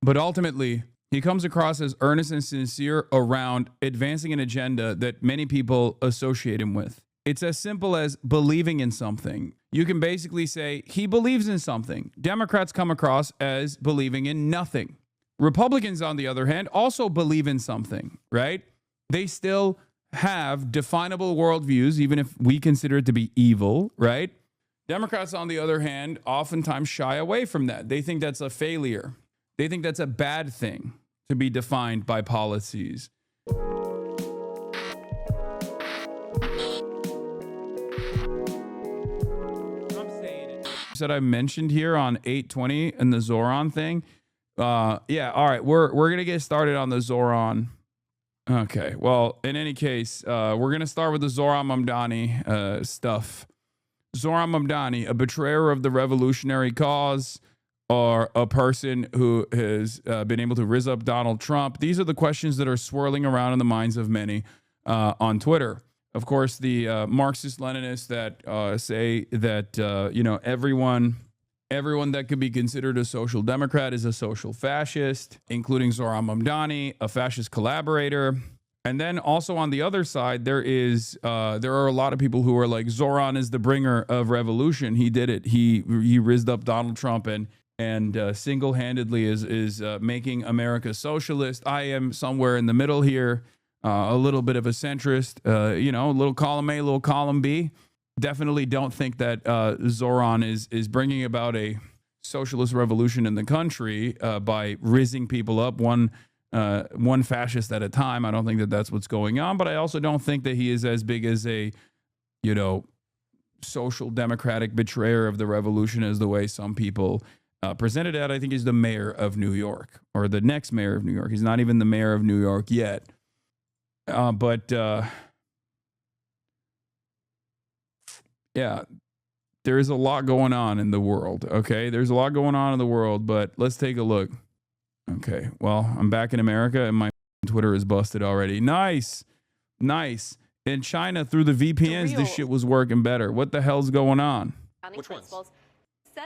But ultimately, he comes across as earnest and sincere around advancing an agenda that many people associate him with. It's as simple as believing in something. You can basically say he believes in something. Democrats come across as believing in nothing. Republicans, on the other hand, also believe in something, right? They still have definable worldviews, even if we consider it to be evil, right? Democrats, on the other hand, oftentimes shy away from that. They think that's a failure. They think that's a bad thing to be defined by policies. That I mentioned here on 820 and the Zohran thing. Yeah, all right, we're gonna get started on the Zohran. Okay, well, in any case, we're gonna start with the Zohran Mamdani stuff. Zohran Mamdani, a betrayer of the revolutionary cause, or a person who has been able to rizz up Donald Trump? These are the questions that are swirling around in the minds of many on Twitter. Of course, the Marxist-Leninists that say that everyone that could be considered a social democrat is a social fascist, including Zohran Mamdani, a fascist collaborator. And then also on the other side, there are a lot of people who are like, Zohran is the bringer of revolution. He did it. He rizzed up Donald Trump and single-handedly is making America socialist. I am somewhere in the middle here. A little bit of a centrist, a little column A, little column B. Definitely don't think that Zohran is bringing about a socialist revolution in the country by rizzing people up one fascist at a time. I don't think that that's what's going on, but I also don't think that he is as big as a, social democratic betrayer of the revolution as the way some people presented it. I think he's the mayor of New York, or the next mayor of New York. He's not even the mayor of New York yet. Yeah, there is a lot going on in the world, okay? There's a lot going on in the world, but let's take a look. Okay, well, I'm back in America, and my Twitter is busted already. Nice. In China, through the VPNs, this shit was working better. What the hell's going on? Which ones?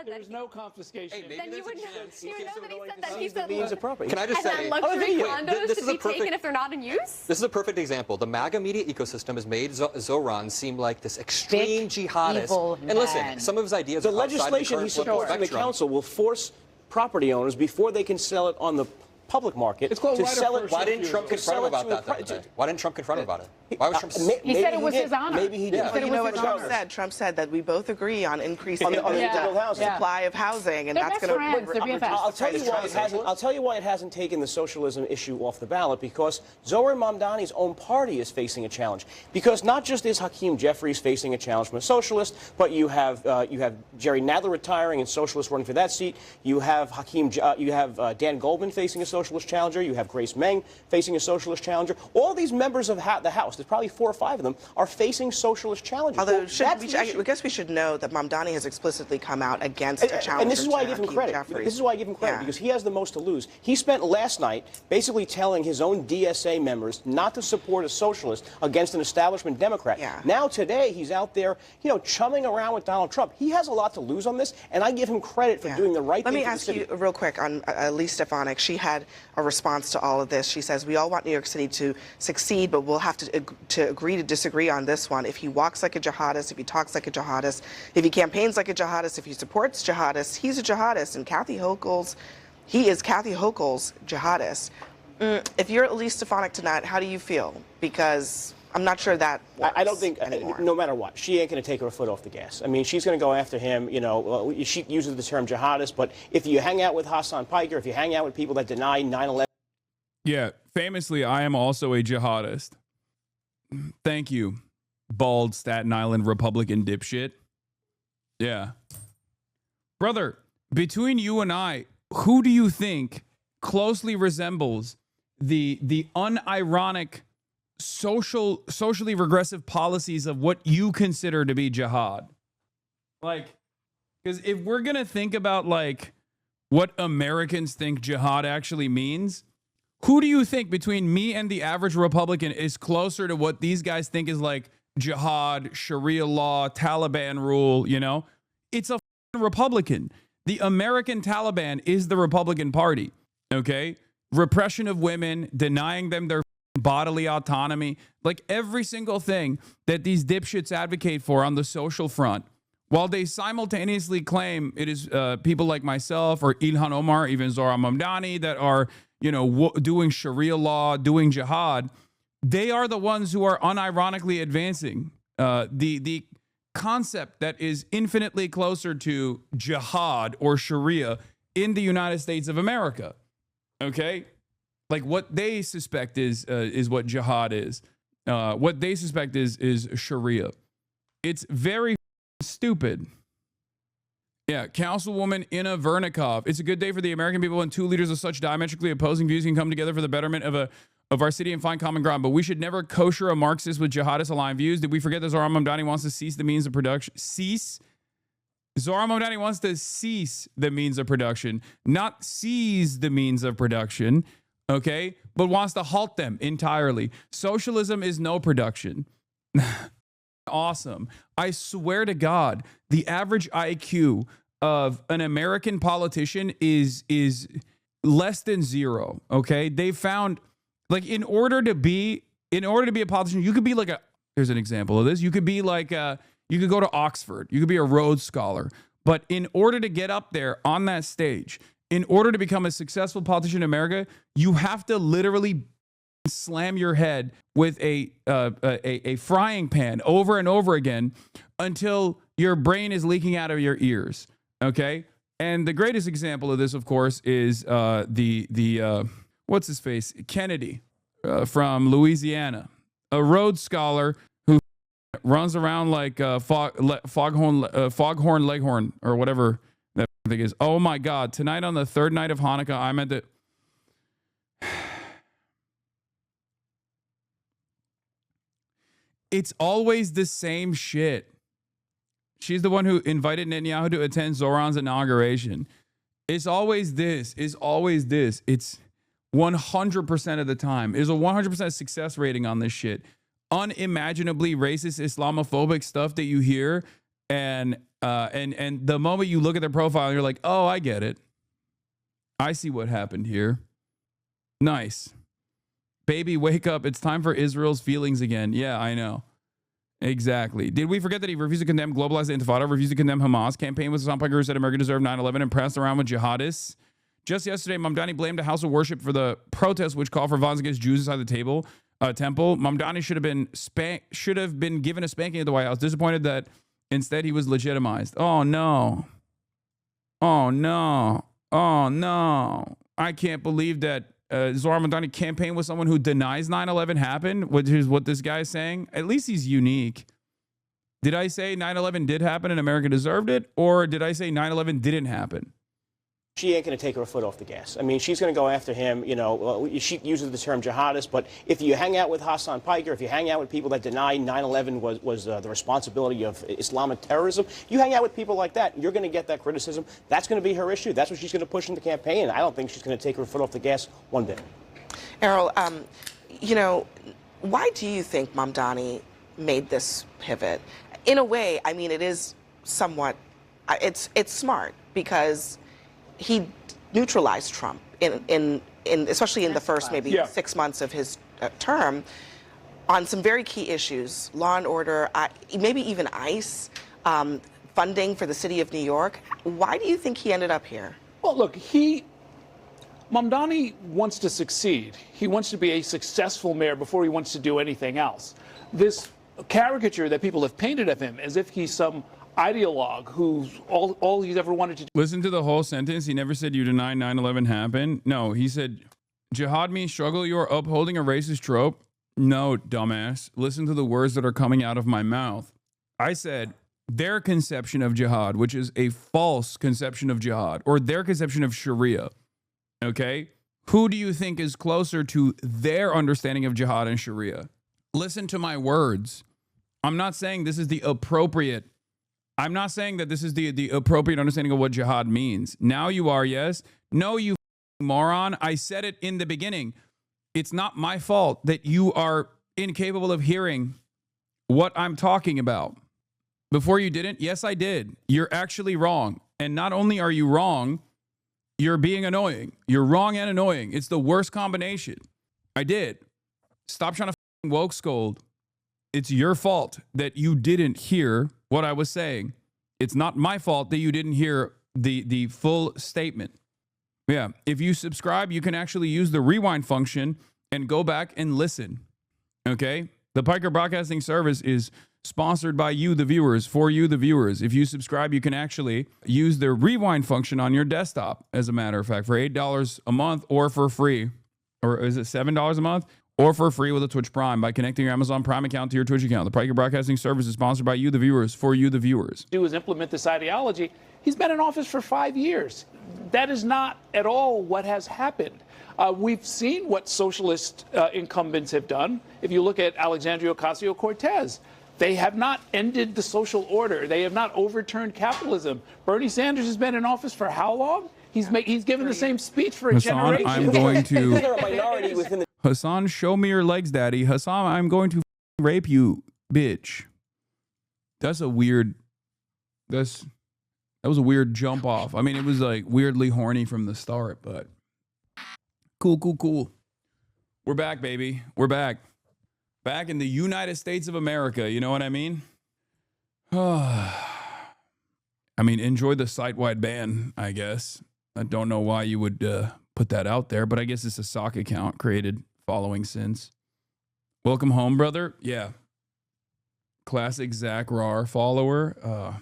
There's no confiscation. Hey, then you would know that he said that. He said means appropriate. Can I just say, luxury condos should be taken if they're not in use? This is a perfect example. The MAGA media ecosystem has made Zohran seem like this extreme jihadist. And listen, some of his ideas the are legislation he supports in the council will force property owners, before they can sell it on the public market, to sell it. Why didn't Trump confront him about that? Why didn't Trump confront him about it? Why was Trump? He said it was his honor. Maybe he did. Yeah. But you know what Trump said? Trump said that we both agree on increasing the supply of housing, and that's going to. I'll tell you why it hasn't taken the socialism issue off the ballot, because Zohran Mamdani's own party is facing a challenge. Because not just is Hakeem Jeffries facing a challenge from a socialist, but you have Jerry Nadler retiring and socialists running for that seat. You have Dan Goldman facing a socialist challenger. You have Grace Meng facing a socialist challenger. All these members of the House, there's probably 4 or 5 of them, are facing socialist challenges. Although, I guess we should know that Mamdani has explicitly come out against a challenger. And this is why I give him credit. This is why I give him credit, because he has the most to lose. He spent last night basically telling his own DSA members not to support a socialist against an establishment Democrat. Now today he's out there, chumming around with Donald Trump. He has a lot to lose on this, and I give him credit for doing the right thing. Let me ask you real quick on Lee Stefanik. She had a response to all of this. She says, we all want New York City to succeed, but we'll have to agree to disagree on this one. If he walks like a jihadist, if he talks like a jihadist, if he campaigns like a jihadist, if he supports jihadists, he's a jihadist. And he is Kathy Hochul's jihadist. If you're Lee Stefanik tonight, how do you feel? Because I'm not sure that works. I don't think, anymore. No matter what, she ain't going to take her foot off the gas. I mean, she's going to go after him. She uses the term jihadist, but if you hang out with Hasan Piker, if you hang out with people that deny 9/11. Yeah, famously, I am also a jihadist. Thank you, bald Staten Island Republican dipshit. Yeah. Brother, between you and I, who do you think closely resembles the unironic socially regressive policies of what you consider to be jihad? Like, because if we're going to think about like what Americans think jihad actually means, who do you think between me and the average Republican is closer to what these guys think is like jihad, Sharia law, Taliban rule, It's a Republican. The American Taliban is the Republican Party. Okay? Repression of women, denying them their bodily autonomy, like every single thing that these dipshits advocate for on the social front, while they simultaneously claim it is people like myself or Ilhan Omar, even Zohran Mamdani, that are, doing Sharia law, doing jihad, they are the ones who are unironically advancing the concept that is infinitely closer to jihad or Sharia in the United States of America. Okay? Like what they suspect is what jihad is. What they suspect is Sharia. It's very stupid. Yeah, Councilwoman Inna Vernikov. It's a good day for the American people when two leaders of such diametrically opposing views can come together for the betterment of our city and find common ground. But we should never kosher a Marxist with jihadist aligned views. Did we forget that Zohran Mamdani wants to cease the means of production? Zohran Mamdani wants to cease the means of production, not seize the means of production, okay? But wants to halt them entirely. Socialism is no production. Awesome. I swear to God, the average IQ of an American politician is less than 0, okay? They found, like, in order to be a politician, you could be like here's an example of this. You could be like you could go to Oxford. You could be a Rhodes Scholar. But in order to get up there on that stage, in order to become a successful politician in America, you have to literally slam your head with a frying pan over and over again until your brain is leaking out of your ears. Okay? And the greatest example of this, of course, is the what's his face? Kennedy from Louisiana, a Rhodes Scholar who runs around like Foghorn Leghorn or whatever that thing is. Oh my God! Tonight on the third night of Hanukkah, I'm at the. It's always the same shit. She's the one who invited Netanyahu to attend Zohran's inauguration. It's always this. It's always this. It's 100% of the time. There's a 100% success rating on this shit. Unimaginably racist, Islamophobic stuff that you hear, and the moment you look at their profile, you're like, oh, I get it. I see what happened here. Nice. Baby, wake up. It's time for Israel's feelings again. Yeah, I know. Exactly. Did we forget that he refused to condemn globalized intifada, refused to condemn Hamas? Campaign with Hasan Piker who said America deserved 9/11 and pressed around with jihadists. Just yesterday, Mamdani blamed a house of worship for the protests which call for violence against Jews inside the temple. Mamdani should have been given a spanking at the White House. Disappointed that instead he was legitimized. Oh no. Oh no. Oh no. I can't believe that Zohran Mamdani campaigned with someone who denies 9/11 happened, which is what this guy is saying. At least he's unique. Did I say 9/11 did happen and America deserved it? Or did I say 9/11 didn't happen? She ain't going to take her foot off the gas. I mean, she's going to go after him. She uses the term jihadist, but if you hang out with Hasan Piker, if you hang out with people that deny 9/11 was the responsibility of Islamic terrorism, you hang out with people like that, you're going to get that criticism. That's going to be her issue. That's what she's going to push in the campaign. I don't think she's going to take her foot off the gas one bit. Errol, why do you think Mamdani made this pivot? In a way, I mean, it is somewhat, it's smart because he neutralized Trump in especially in the first maybe 6 months of his term on some very key issues, law and order, maybe even ICE, funding for the city of New York. Why do you think he ended up here? Well, look, Mamdani wants to succeed. He wants to be a successful mayor before he wants to do anything else. This caricature that people have painted of him as if he's some ideologue who's all he's ever wanted to do. Listen to the whole sentence. He never said you deny 9/11 happened. No, he said jihad means struggle. You are upholding a racist trope. No, dumbass. Listen to the words that are coming out of my mouth. I said their conception of jihad, which is a false conception of jihad, or their conception of Sharia. Okay? Who do you think is closer to their understanding of jihad and Sharia? Listen to my words. I'm not saying this is the appropriate. I'm not saying that this is the appropriate understanding of what jihad means. Now you are, yes. No, you moron. I said it in the beginning. It's not my fault that you are incapable of hearing what I'm talking about. Before you didn't? Yes, I did. You're actually wrong. And not only are you wrong, You're being annoying. You're wrong and annoying. It's the worst combination. I did. Stop trying to woke scold. It's your fault that you didn't hear what I was saying. It's not my fault that you didn't hear the full statement. Yeah. If you subscribe, you can actually use the rewind function and go back and listen. Okay? The Piker Broadcasting Service is sponsored by you, the viewers, for you, the viewers. If you subscribe, you can actually use the rewind function on your desktop, as a matter of fact, for $8 a month or for free. Or is it $7 a month? Or for free with a Twitch Prime by connecting your Amazon Prime account to your Twitch account. The Piker Broadcasting Service is sponsored by you, the viewers, for you, the viewers. Do is implement this ideology. He's been in office for 5 years. That is not at all what has happened. We've seen what socialist incumbents have done. If you look at Alexandria Ocasio-Cortez, they have not ended the social order. They have not overturned capitalism. Bernie Sanders has been in office for how long? He's given the same speech for a generation. I'm going to... They're a minority within the... Hasan, show me your legs, daddy. Hasan, I'm going to rape you, bitch. That's a weird... That was a weird jump off. I mean, it was like weirdly horny from the start, but... Cool. We're back, baby. We're back. Back in the United States of America. You know what I mean? I mean, enjoy the site-wide ban, I guess. I don't know why you would put that out there, but I guess it's a sock account created following since. Welcome home, brother. Yeah. Classic Zach Rar follower.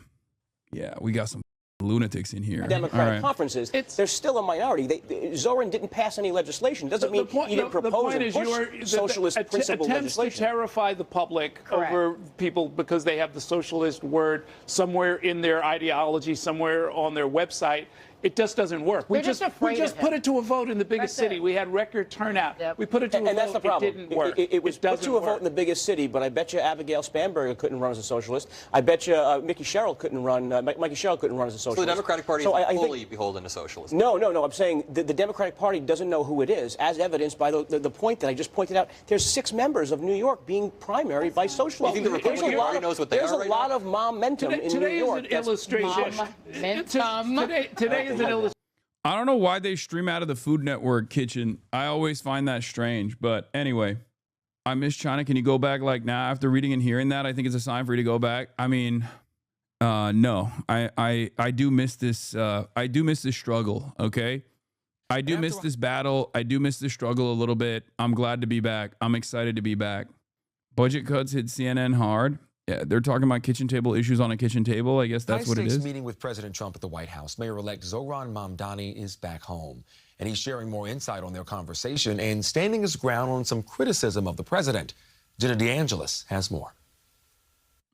Yeah, we got some lunatics in here. Democratic conferences, they're still a minority. Zohran didn't pass any legislation. Doesn't mean he didn't propose and push socialist principle attempts legislation. to terrify the public over people because they have the socialist word somewhere in their ideology, somewhere on their website. It just doesn't work. We just put it to a vote in the biggest city. We had record turnout. Yep. We put it to a vote. And that's the problem. It didn't work. It was put to a vote in the biggest city, but I bet you Abigail Spanberger couldn't run as a socialist. I bet you Mikey Sherrill couldn't run. Mikey Sherrill couldn't run as a socialist. So the Democratic Party is fully beholden to socialism. No. I'm saying the Democratic Party doesn't know who it is, as evidenced by the point that I just pointed out. There's 6 members of New York being primaried by socialists. You think the Republican Party knows what they are right now? There's a lot of momentum in New York. Today is an illustration. Today is an illustration. I don't know why they stream out of the Food Network kitchen. I always find that strange. But anyway, I miss China. Can you go back like now after reading and hearing that? I think it's a sign for you to go back. I mean, no, I do miss this. I do miss this struggle. Okay. I do miss this battle. I do miss this struggle a little bit. I'm glad to be back. I'm excited to be back. Budget cuts hit CNN hard. Yeah, they're talking about kitchen table issues on a kitchen table. I guess that's what it is. Meeting with President Trump at the White House. Mayor-elect Zohran Mamdani is back home, and he's sharing more insight on their conversation and standing his ground on some criticism of the president. Jenna DeAngelis has more.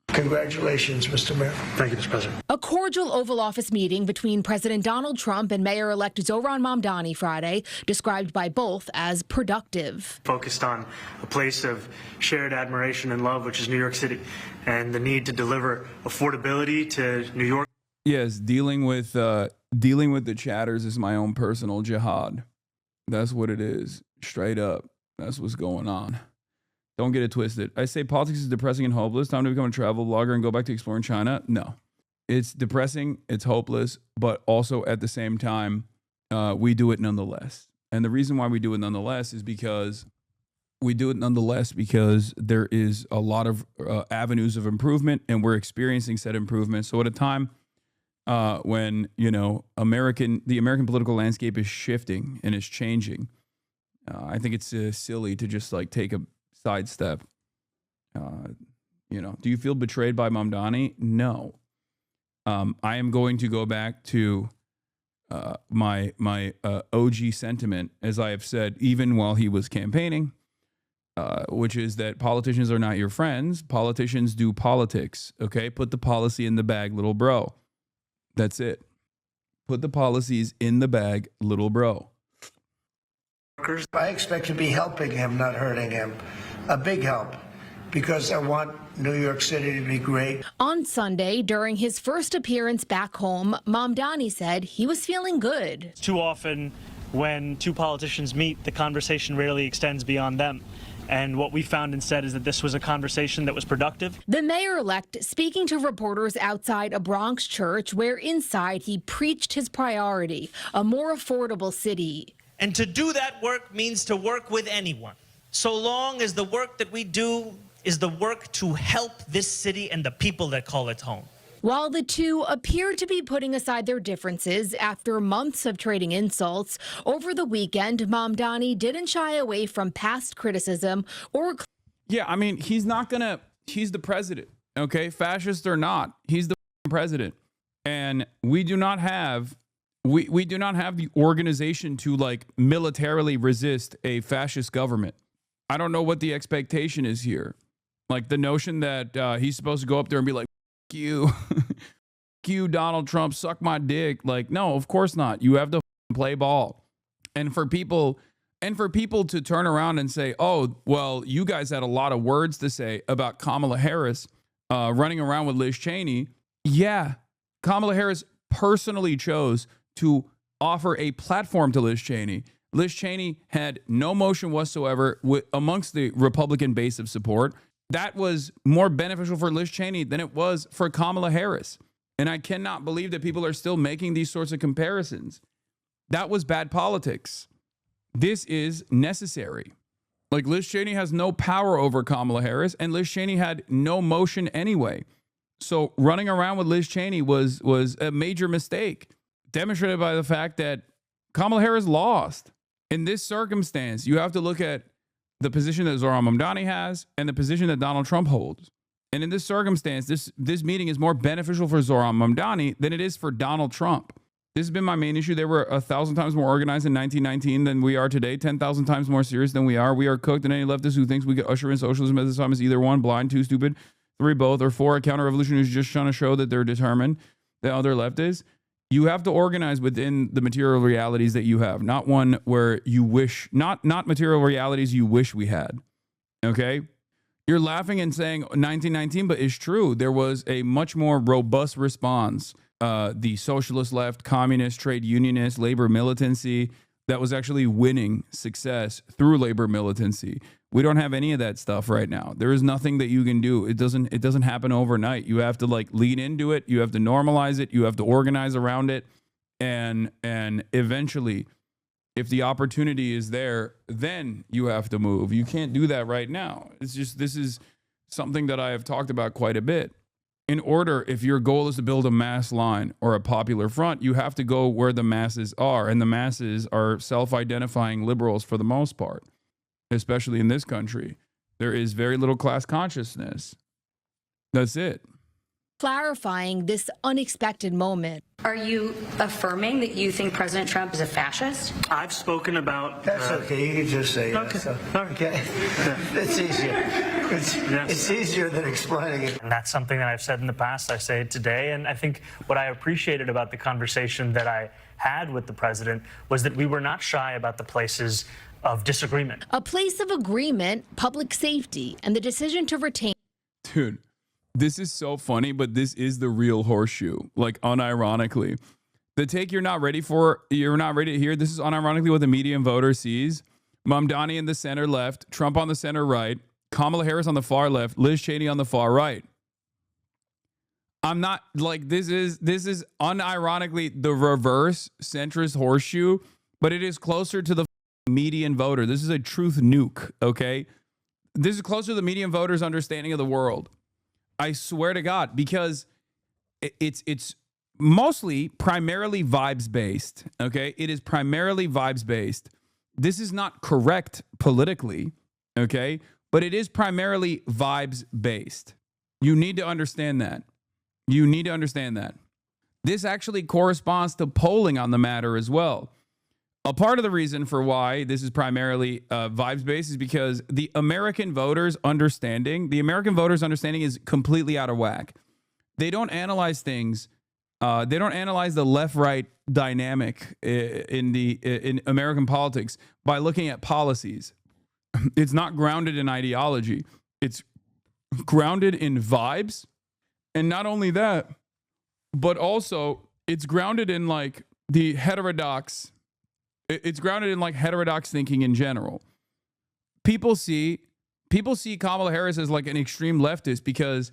Congratulations, Mr. Mayor. Thank you, Mr. President. A cordial Oval Office meeting between President Donald Trump and Mayor-elect Zohran Mamdani Friday, described by both as productive. Focused on a place of shared admiration and love, which is New York City, and the need to deliver affordability to New York. Yes, dealing with the chatters is my own personal jihad. That's what it is, straight up. That's what's going on. Don't get it twisted. I say politics is depressing and hopeless. Time to become a travel blogger and go back to exploring China. No, it's depressing. It's hopeless. But also at the same time, we do it nonetheless. And the reason why we do it nonetheless is because there is a lot of avenues of improvement, and we're experiencing said improvement. So at a time when, you know, the American political landscape is shifting and is changing, I think it's silly to just like take a sidestep. You know, do you feel betrayed by Mamdani? No. I am going to go back to my OG sentiment, as I have said, even while he was campaigning, which is that politicians are not your friends. Politicians do politics. Okay, put the policy in the bag, little bro. That's it. Put the policies in the bag, little bro. I expect to be helping him, not hurting him. A big help, because I want New York City to be great. On Sunday, during his first appearance back home, Mamdani said he was feeling good. Too often, when two politicians meet, the conversation rarely extends beyond them. And what we found instead is that this was a conversation that was productive. The mayor-elect speaking to reporters outside a Bronx church where inside he preached his priority, a more affordable city. And to do that work means to work with anyone, so long as the work that we do is the work to help this city and the people that call it home. While the two appear to be putting aside their differences after months of trading insults, over the weekend, Mamdani didn't shy away from past criticism or... Yeah, I mean, he's the president, okay? Fascist or not, he's the president. And we do not have the organization to like militarily resist a fascist government. I don't know what the expectation is here. Like the notion that he's supposed to go up there and be like, you, you, Donald Trump, suck my dick. Like, no, of course not. You have to play ball. And for people to turn around and say, oh, well, you guys had a lot of words to say about Kamala Harris running around with Liz Cheney. Yeah, Kamala Harris personally chose to offer a platform to Liz Cheney. Liz Cheney had no motion whatsoever amongst the Republican base of support. That was more beneficial for Liz Cheney than it was for Kamala Harris. And I cannot believe that people are still making these sorts of comparisons. That was bad politics. This is necessary. Like Liz Cheney has no power over Kamala Harris, and Liz Cheney had no motion anyway. So running around with Liz Cheney was a major mistake, demonstrated by the fact that Kamala Harris lost. In this circumstance, you have to look at the position that Zohran Mamdani has and the position that Donald Trump holds. And in this circumstance, this meeting is more beneficial for Zohran Mamdani than it is for Donald Trump. This has been my main issue. They were 1,000 times more organized in 1919 than we are today, 10,000 times more serious than we are. We are cooked, and any leftist who thinks we could usher in socialism at this time is either 1, blind, 2, stupid, 3, both, or 4, a counter-revolution who's just trying to show that they're determined. The other leftists. You have to organize within the material realities that you have, not one where you wish, not material realities you wish we had. Okay? You're laughing and saying 1919, but it's true. There was a much more robust response. The socialist left, communist, trade unionist, labor militancy that was actually winning success through labor militancy. We don't have any of that stuff right now. There is nothing that you can do. It doesn't happen overnight. You have to like lean into it. You have to normalize it. You have to organize around it. And eventually, if the opportunity is there, then you have to move. You can't do that right now. It's just, this is something that I have talked about quite a bit. In order, if your goal is to build a mass line or a popular front, you have to go where the masses are. And the masses are self-identifying liberals for the most part, especially in this country. There is very little class consciousness. That's it. Clarifying this unexpected moment. Are you affirming that you think President Trump is a fascist? I've spoken about... That's okay. You can just say okay. Yes. Okay. It's easier. It's easier than explaining it. And that's something that I've said in the past. I say it today. And I think what I appreciated about the conversation that I had with the president was that we were not shy about the places of disagreement. A place of agreement, public safety, and the decision to retain... Dude. This is so funny, but this is the real horseshoe, like unironically. The take you're not ready to hear, this is unironically what the median voter sees. Mamdani in the center left, Trump on the center right, Kamala Harris on the far left, Liz Cheney on the far right. I'm not, like, this is unironically the reverse centrist horseshoe, but it is closer to the median voter. This is a truth nuke, okay? This is closer to the median voter's understanding of the world. I swear to God, because it's mostly primarily vibes based. Okay, it is primarily vibes based. This is not correct politically. Okay, but it is primarily vibes based. You need to understand that. You need to understand that. This actually corresponds to polling on the matter as well. A part of the reason for why this is primarily vibes-based is because the American voters' understanding is completely out of whack. They don't analyze things. They don't analyze the left-right dynamic in American politics by looking at policies. It's not grounded in ideology. It's grounded in vibes. And not only that, but also it's grounded in like the heterodox... It's grounded in like heterodox thinking in general. People see people see Kamala Harris as like an extreme leftist because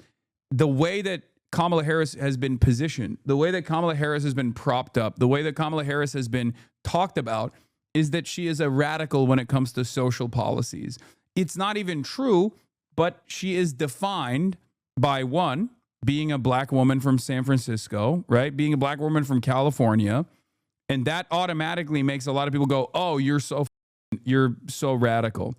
the way that Kamala Harris has been positioned, the way that Kamala Harris has been propped up, the way that Kamala Harris has been talked about is that she is a radical when it comes to social policies. It's not even true, but she is defined by, one, being a black woman from San Francisco, right? Being a black woman from California. And that automatically makes a lot of people go, oh, you're so radical.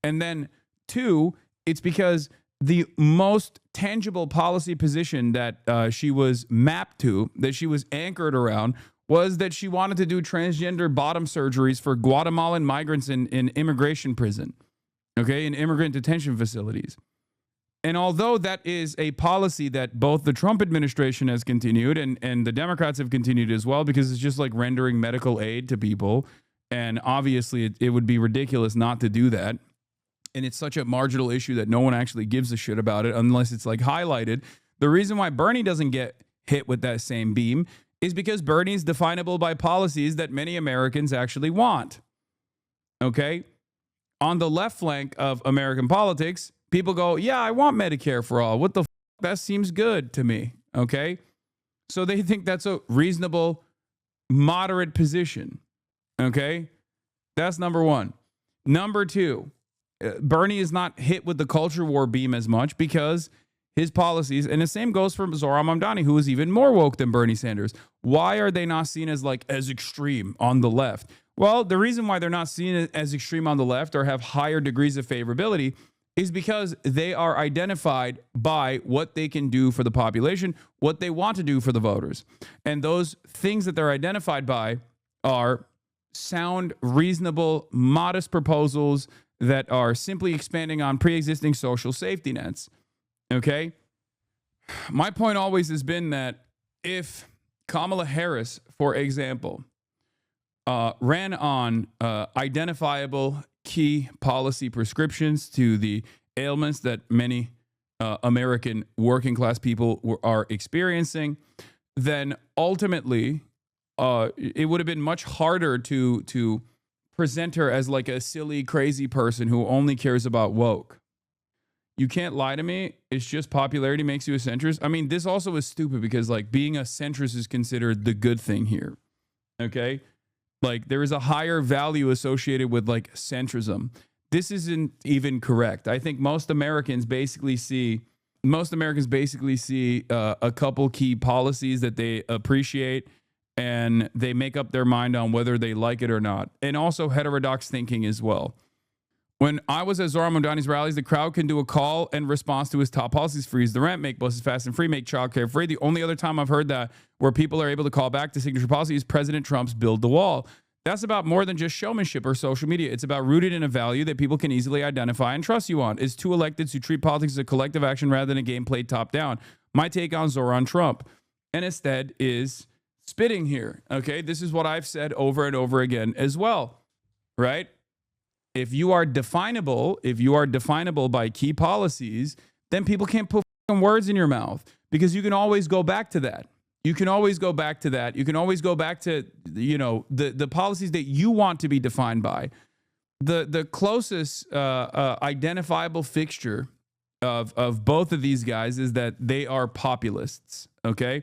And then two, it's because the most tangible policy position that she was mapped to, that she was anchored around, was that she wanted to do transgender bottom surgeries for Guatemalan migrants in immigration prison, okay, in immigrant detention facilities. And although that is a policy that both the Trump administration has continued and the Democrats have continued as well, because it's just like rendering medical aid to people. And obviously it would be ridiculous not to do that. And it's such a marginal issue that no one actually gives a shit about it unless it's like highlighted. The reason why Bernie doesn't get hit with that same beam is because Bernie is definable by policies that many Americans actually want. Okay? On the left flank of American politics, people go, yeah, I want Medicare for all. What the f***? That seems good to me. Okay? So they think that's a reasonable, moderate position. Okay? That's number one. Number two, Bernie is not hit with the culture war beam as much because his policies, and the same goes for Zohran Mamdani, who is even more woke than Bernie Sanders. Why are they not seen as like as extreme on the left? Well, the reason why they're not seen as extreme on the left or have higher degrees of favorability is because they are identified by what they can do for the population, what they want to do for the voters. And those things that they're identified by are sound, reasonable, modest proposals that are simply expanding on pre-existing social safety nets. Okay? My point always has been that if Kamala Harris, for example, ran on identifiable key policy prescriptions to the ailments that many American working class people are experiencing, then ultimately it would have been much harder to present her as like a silly, crazy person who only cares about woke. You can't lie to me. It's just popularity makes you a centrist. I mean, this also is stupid because like being a centrist is considered the good thing here. Okay? Like there is a higher value associated with like centrism. This isn't even correct. I think most Americans basically see a couple key policies that they appreciate, and they make up their mind on whether they like it or not. And also heterodox thinking as well. When I was at Zohran Mamdani's rallies, the crowd can do a call and response to his top policies: freeze the rent, make buses fast and free, make childcare free. The only other time I've heard that where people are able to call back to signature policy is President Trump's build the wall. That's about more than just showmanship or social media. It's about rooted in a value that people can easily identify and trust you on. It's two electeds who treat politics as a collective action rather than a game played top down. My take on Zohran Trump, and instead is spitting here. Okay, this is what I've said over and over again as well, right? If you are definable by key policies, then people can't put words in your mouth because you can always go back to that. You can always go back to that. You can always go back to, you know, the policies that you want to be defined by. The closest identifiable fixture of both of these guys is that they are populists. Okay,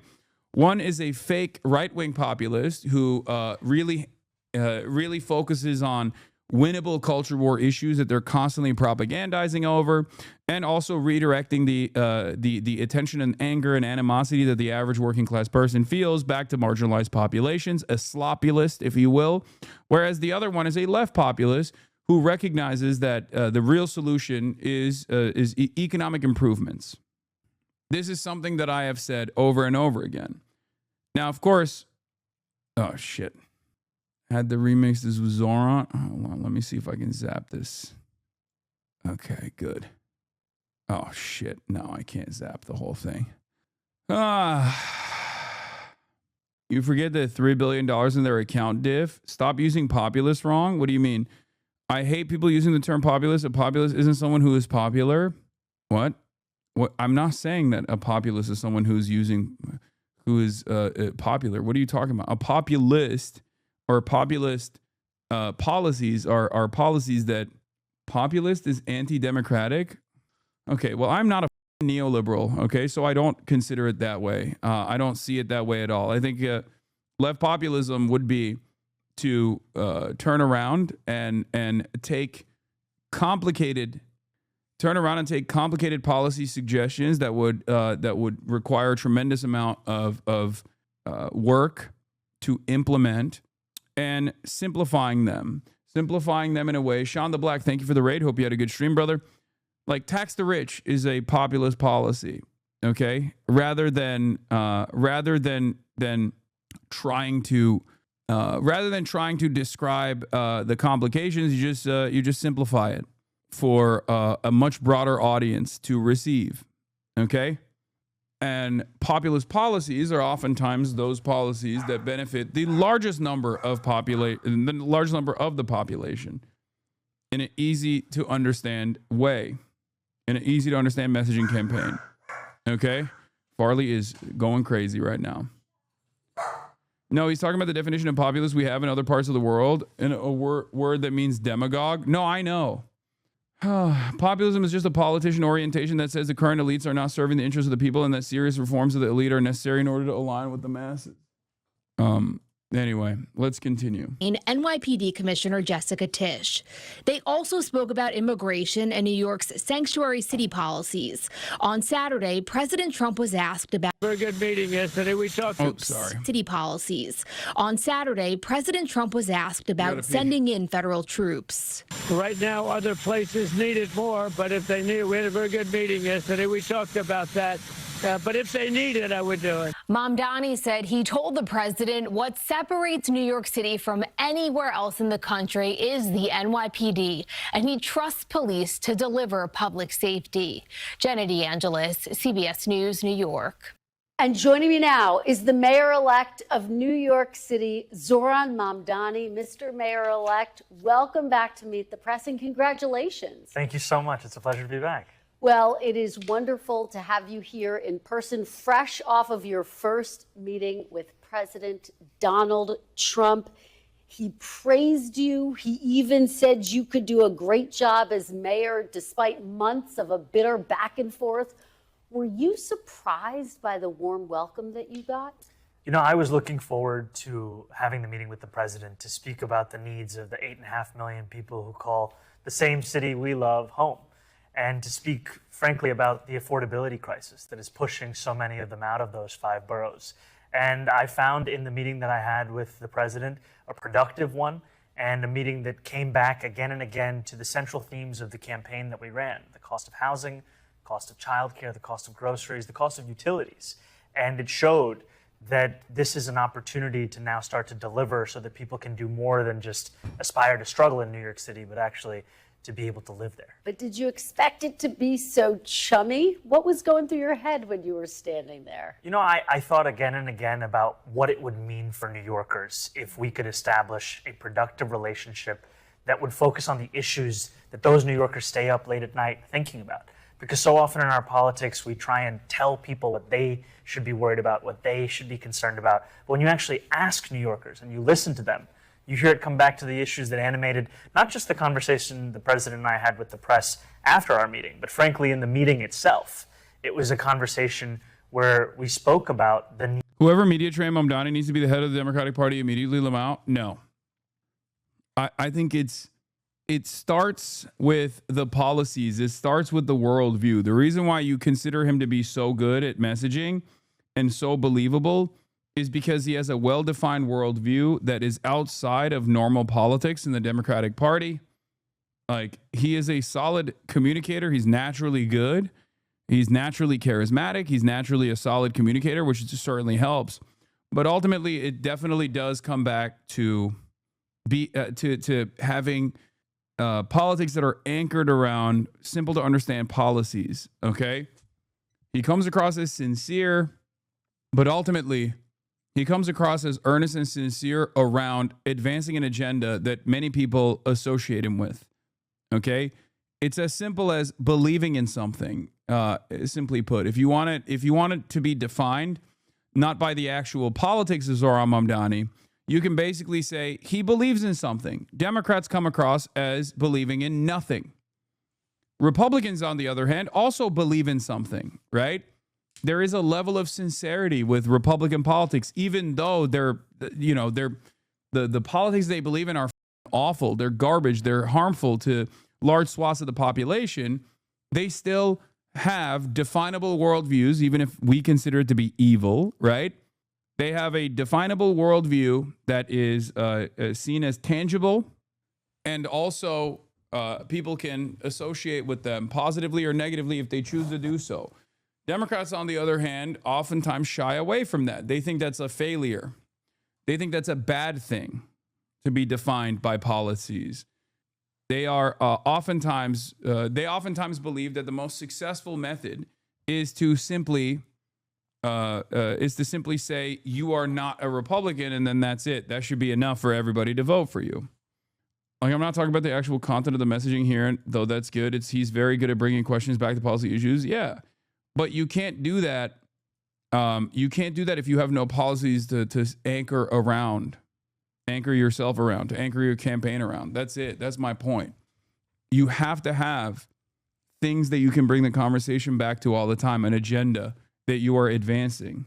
one is a fake right-wing populist who really focuses on winnable culture war issues that they're constantly propagandizing over, and also redirecting the attention and anger and animosity that the average working class person feels back to marginalized populations, a sloppulist, if you will. Whereas the other one is a left populist who recognizes that the real solution is economic improvements. This is something that I have said over and over again. Now, of course, oh shit. Had the remix. This was Zohran. Hold on, let me see if I can zap this. Okay, good. Oh shit, no, I can't zap the whole thing. You forget that $3 billion in their account diff? Stop using populist wrong? What do you mean? I hate people using the term populist. A populist isn't someone who is popular. What? I'm not saying that a populist is someone who is popular. What are you talking about? A populist or populist policies are policies that populist is anti-democratic. Okay, well, I'm not a neoliberal, okay? So I don't consider it that way. I don't see it that way at all. I think left populism would be to turn around and take complicated policy suggestions that would require a tremendous amount of work to implement, and simplifying them in a way. Sean the Black, thank you for the raid. Hope you had a good stream, brother. Like, tax the rich is a populist policy, okay? Rather than trying to describe the complications, you just simplify it for a much broader audience to receive, okay? And populist policies are oftentimes those policies that benefit the largest number of the population in an easy to understand way, in an easy to understand messaging campaign. Okay, Farley is going crazy right now. No, he's talking about the definition of populist we have in other parts of the world, and a word that means demagogue. No, I know. Populism is just a politician orientation that says the current elites are not serving the interests of the people and that serious reforms of the elite are necessary in order to align with the masses. Anyway, let's continue. NYPD Commissioner Jessica Tisch. They also spoke about immigration and New York's sanctuary city policies. On Saturday, President Trump was asked about very good meeting yesterday. We talked city policies. On Saturday, President Trump was asked about sending in federal troops. Right now, other places need it more, but if they need it, we had a very good meeting yesterday. We talked about that. But if they need it, I would do it. Mamdani said he told the president what separates New York City from anywhere else in the country is the NYPD, and he trusts police to deliver public safety. Jenna DeAngelis, CBS News, New York. And joining me now is the mayor-elect of New York City, Zohran Mamdani. Mr. Mayor-elect, welcome back to Meet the Press, and congratulations. Thank you so much. It's a pleasure to be back. Well, it is wonderful to have you here in person, fresh off of your first meeting with President Donald Trump. He praised you. He even said you could do a great job as mayor despite months of a bitter back and forth. Were you surprised by the warm welcome that you got? You know, I was looking forward to having the meeting with the president to speak about the needs of the 8.5 million people who call the same city we love home, and to speak, frankly, about the affordability crisis that is pushing so many of them out of those 5 boroughs. And I found in the meeting that I had with the president a productive one, and a meeting that came back again and again to the central themes of the campaign that we ran: the cost of housing, the cost of childcare, the cost of groceries, the cost of utilities. And it showed that this is an opportunity to now start to deliver so that people can do more than just aspire to struggle in New York City, but actually to be able to live there. But did you expect it to be so chummy? What was going through your head when you were standing there? You know, I thought again and again about what it would mean for New Yorkers if we could establish a productive relationship that would focus on the issues that those New Yorkers stay up late at night thinking about. Because so often in our politics, we try and tell people what they should be worried about, what they should be concerned about. But when you actually ask New Yorkers and you listen to them, you hear it come back to the issues that animated not just the conversation the president and I had with the press after our meeting, but frankly in the meeting itself. It was a conversation where we spoke about the need. Whoever media trained Mamdani needs to be the head of the Democratic Party immediately. Lamau? No. I think it starts with the policies. It starts with the worldview. The reason why you consider him to be so good at messaging and so believable is because he has a well-defined worldview that is outside of normal politics in the Democratic Party. Like, he is a solid communicator. He's naturally good. He's naturally charismatic. He's naturally a solid communicator, which just certainly helps. But ultimately, it definitely does come back to having politics that are anchored around simple to understand policies. Okay, he comes across as sincere, but ultimately, he comes across as earnest and sincere around advancing an agenda that many people associate him with. Okay, it's as simple as believing in something. Simply put, if you want it to be defined not by the actual politics of Zohran Mamdani, you can basically say he believes in something. Democrats come across as believing in nothing. Republicans, on the other hand, also believe in something, right? There is a level of sincerity with Republican politics, even though the politics they believe in are awful, they're garbage, they're harmful to large swaths of the population. They still have definable worldviews, even if we consider it to be evil, right? They have a definable worldview that is seen as tangible, and also people can associate with them positively or negatively if they choose to do so. Democrats, on the other hand, oftentimes shy away from that. They think that's a failure. They think that's a bad thing to be defined by policies. They are oftentimes believe that the most successful method is to simply say you are not a Republican, and then that's it. That should be enough for everybody to vote for you. Like, I'm not talking about the actual content of the messaging here, though that's good. He's very good at bringing questions back to policy issues. Yeah. But you can't do that. You can't do that if you have no policies to anchor yourself around, to anchor your campaign around. That's it. That's my point. You have to have things that you can bring the conversation back to all the time, an agenda that you are advancing.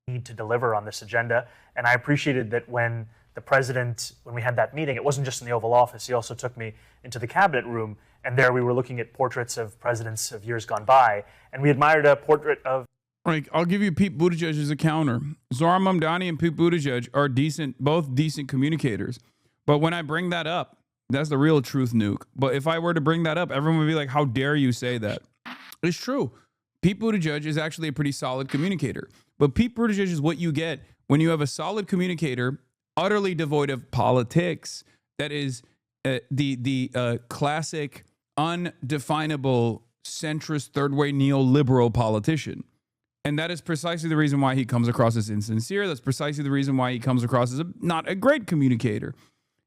Need to deliver on this agenda. And I appreciated that when the president, when we had that meeting, it wasn't just in the Oval Office. He also took me into the cabinet room, and there we were looking at portraits of presidents of years gone by, and we admired a portrait of... Like, I'll give you Pete Buttigieg as a counter. Zohran Mamdani and Pete Buttigieg are both decent communicators. But when I bring that up, that's the real truth, Nuke. But if I were to bring that up, everyone would be like, how dare you say that? It's true. Pete Buttigieg is actually a pretty solid communicator. But Pete Buttigieg is what you get when you have a solid communicator, utterly devoid of politics, that is the classic, undefinable, centrist, third-way neoliberal politician. And that is precisely the reason why he comes across as insincere. That's precisely the reason why he comes across as not a great communicator.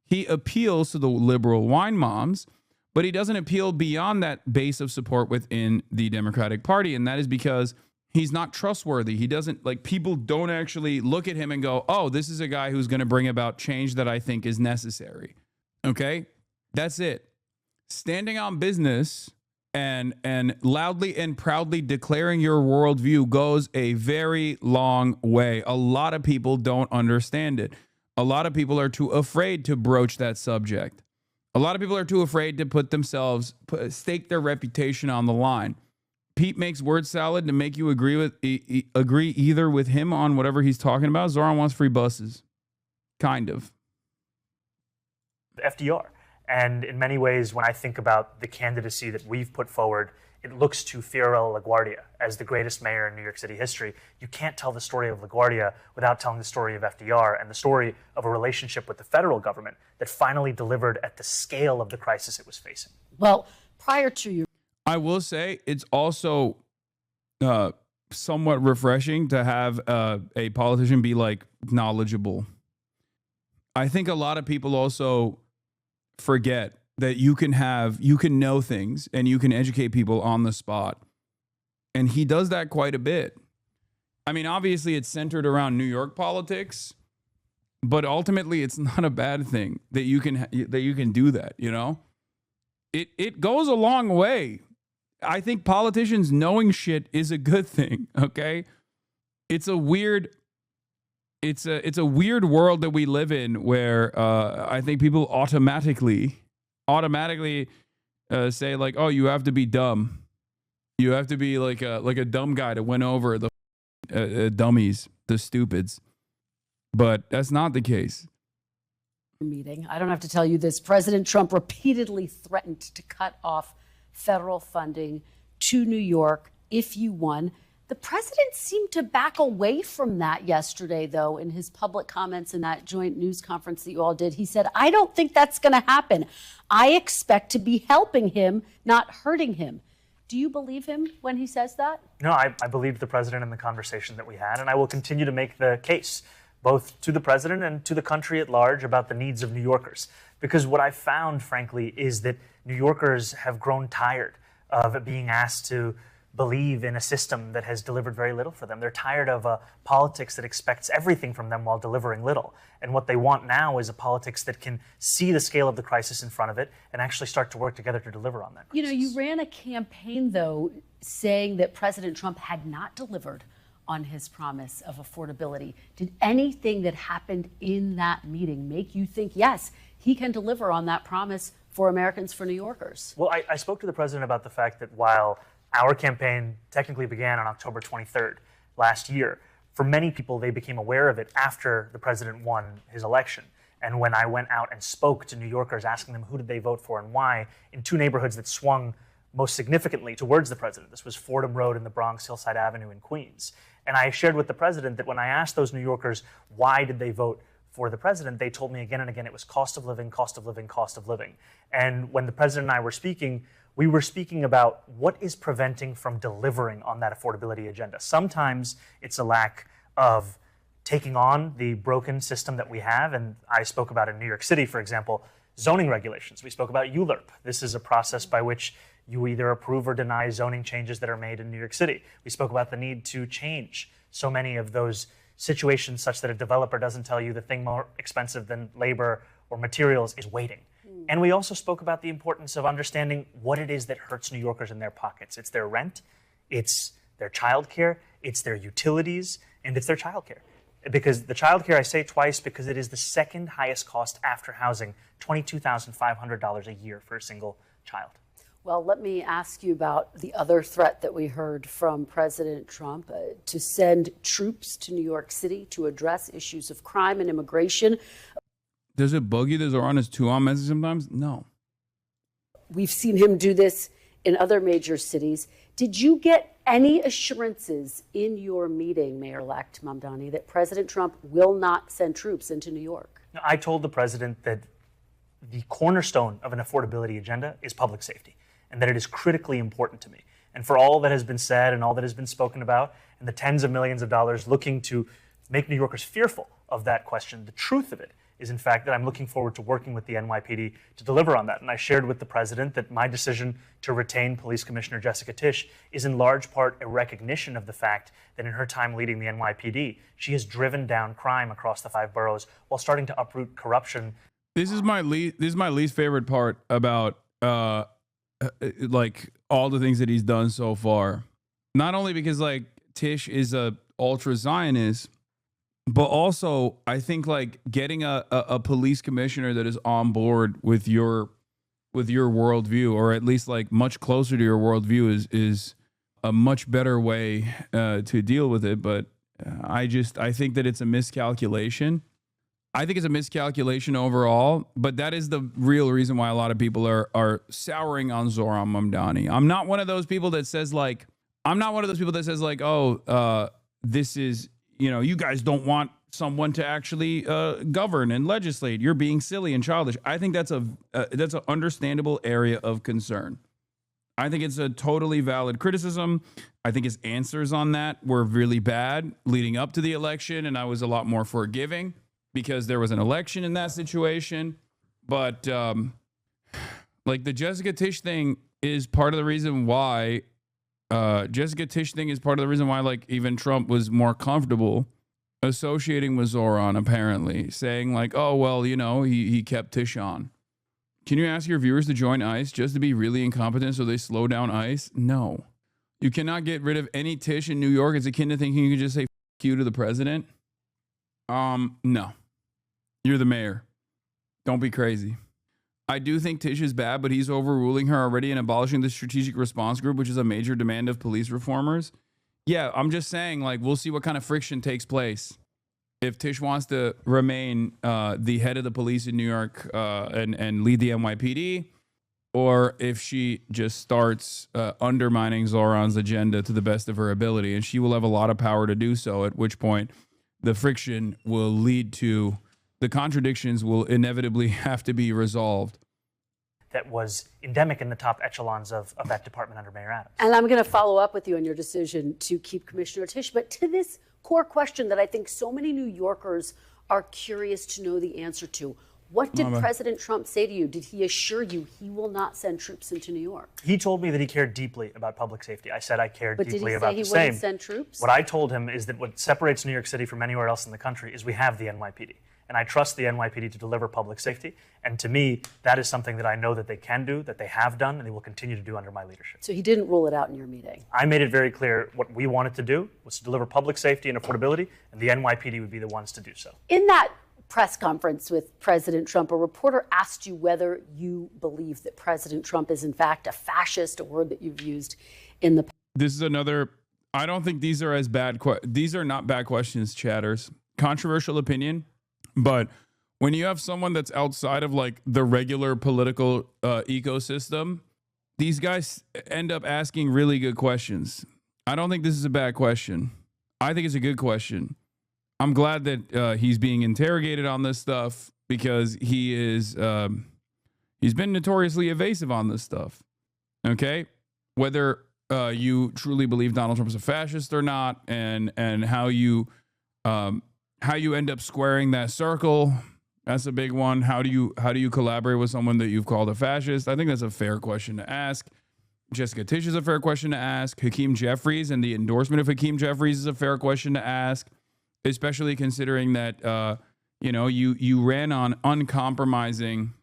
He appeals to the liberal wine moms, but he doesn't appeal beyond that base of support within the Democratic Party. And that is because he's not trustworthy. He doesn't, like, people don't actually look at him and go, oh, this is a guy who's going to bring about change that I think is necessary. Okay? That's it. Standing on business and loudly and proudly declaring your worldview goes a very long way. A lot of people don't understand it. A lot of people are too afraid to broach that subject. A lot of people are too afraid to stake their reputation on the line. Pete makes word salad to make you agree either with him on whatever he's talking about. Zohran wants free buses. Kind of. FDR. And in many ways, when I think about the candidacy that we've put forward, it looks to Fiorello LaGuardia as the greatest mayor in New York City history. You can't tell the story of LaGuardia without telling the story of FDR and the story of a relationship with the federal government that finally delivered at the scale of the crisis it was facing. Well, prior to you, I will say it's also somewhat refreshing to have a politician be like knowledgeable. I think a lot of people also forget that you can know things and you can educate people on the spot. And he does that quite a bit. I mean, obviously it's centered around New York politics, but ultimately it's not a bad thing that you can do that, you know? It goes a long way. I think politicians knowing shit is a good thing, okay? It's a weird world that we live in where I think people automatically say like, oh, you have to be dumb. You have to be like a dumb guy to win over the dummies, the stupids. But that's not the case. Meeting. I don't have to tell you this. President Trump repeatedly threatened to cut off federal funding to New York if you won. The president seemed to back away from that yesterday, though, in his public comments in that joint news conference that you all did. He said, I don't think that's going to happen. I expect to be helping him, not hurting him. Do you believe him when he says that? No, I believed the president in the conversation that we had, and I will continue to make the case, both to the president and to the country at large, about the needs of New Yorkers. Because what I found, frankly, is that New Yorkers have grown tired of being asked to believe in a system that has delivered very little for them. They're tired of a politics that expects everything from them while delivering little. And what they want now is a politics that can see the scale of the crisis in front of it and actually start to work together to deliver on that crisis. You know, you ran a campaign, though, saying that President Trump had not delivered on his promise of affordability. Did anything that happened in that meeting make you think, yes, he can deliver on that promise for Americans, for New Yorkers? Well, I spoke to the president about the fact that while our campaign technically began on October 23rd last year, for many people, they became aware of it after the president won his election. And when I went out and spoke to New Yorkers, asking them who did they vote for and why, in two neighborhoods that swung most significantly towards the president. This was Fordham Road in the Bronx, Hillside Avenue in Queens. And I shared with the president that when I asked those New Yorkers why did they vote for the president, they told me again and again it was cost of living, cost of living, cost of living. And when the president and I were speaking, we were speaking about what is preventing from delivering on that affordability agenda. Sometimes it's a lack of taking on the broken system that we have, and I spoke about in New York City, for example, zoning regulations. We spoke about ULURP. This is a process by which you either approve or deny zoning changes that are made in New York City. We spoke about the need to change so many of those situations such that a developer doesn't tell you the thing more expensive than labor or materials is waiting. And we also spoke about the importance of understanding what it is that hurts New Yorkers in their pockets. It's their rent, it's their childcare, it's their utilities, and it's their childcare. Because the childcare, I say twice, because it is the second highest cost after housing, $22,500 a year for a single child. Well, let me ask you about the other threat that we heard from President Trump to send troops to New York City to address issues of crime and immigration. Does it bug you that Zohran is too on message sometimes? No. We've seen him do this in other major cities. Did you get any assurances in your meeting, Mayor-elect Mamdani, that President Trump will not send troops into New York? I told the president that the cornerstone of an affordability agenda is public safety, and that it is critically important to me. And for all that has been said and all that has been spoken about, and the tens of millions of dollars looking to make New Yorkers fearful of that question, the truth of it is, in fact, that I'm looking forward to working with the NYPD to deliver on that. And I shared with the president that my decision to retain Police Commissioner Jessica Tisch is in large part a recognition of the fact that in her time leading the NYPD, she has driven down crime across the 5 boroughs while starting to uproot corruption. This is my least favorite part about like all the things that he's done so far. Not only because like Tisch is a ultra Zionist, but also I think like getting a police commissioner that is on board with your worldview, or at least like much closer to your worldview, is a much better way to deal with it. But I think that it's a miscalculation. I think it's a miscalculation overall, but that is the real reason why a lot of people are souring on Zohran Mamdani. I'm not one of those people that says like, oh, this is, you guys don't want someone to actually govern and legislate. You're being silly and childish. I think that's an understandable area of concern. I think it's a totally valid criticism. I think his answers on that were really bad leading up to the election, and I was a lot more forgiving because there was an election in that situation. But like the Jessica Tisch thing is part of the reason why like even Trump was more comfortable associating with Zohran, apparently, saying like, oh, well, he kept Tisch on. Can you ask your viewers to join ICE just to be really incompetent so they slow down ICE? No. You cannot get rid of any Tisch in New York. It's akin to thinking you can just say F you to the president. No. You're the mayor. Don't be crazy. I do think Tisch is bad, but he's overruling her already and abolishing the Strategic Response Group, which is a major demand of police reformers. Yeah, I'm just saying, like, we'll see what kind of friction takes place if Tisch wants to remain the head of the police in New York and lead the NYPD, or if she just starts undermining Zohran's agenda to the best of her ability. And she will have a lot of power to do so, at which point the friction will lead to the contradictions will inevitably have to be resolved. That was endemic in the top echelons of that department under Mayor Adams. And I'm going to follow up with you on your decision to keep Commissioner Tisch. But to this core question that I think so many New Yorkers are curious to know the answer to, What did President Trump say to you? Did he assure you he will not send troops into New York? He told me that he cared deeply about public safety. I said I cared deeply about the same. But did he say he wouldn't send troops? What I told him is that what separates New York City from anywhere else in the country is we have the NYPD. And I trust the NYPD to deliver public safety. And to me, that is something that I know that they can do, that they have done, and they will continue to do under my leadership. So he didn't rule it out in your meeting? I made it very clear what we wanted to do was to deliver public safety and affordability, and the NYPD would be the ones to do so. In that press conference with President Trump, a reporter asked you whether you believe that President Trump is in fact a fascist, a word that you've used in the past. This is another, I don't think these are as bad, these are not bad questions, chatters. Controversial opinion, but when you have someone that's outside of like the regular political ecosystem, these guys end up asking really good questions. I don't think this is a bad question. I think it's a good question. I'm glad that he's being interrogated on this stuff because he is he's been notoriously evasive on this stuff. Okay, whether you truly believe Donald Trump is a fascist or not, and how you end up squaring that circle, that's a big one. How do you collaborate with someone that you've called a fascist? I think that's a fair question to ask. Jessica Tisch is a fair question to ask. Hakeem Jeffries and the endorsement of Hakeem Jeffries is a fair question to ask. Especially considering that, you ran on uncompromising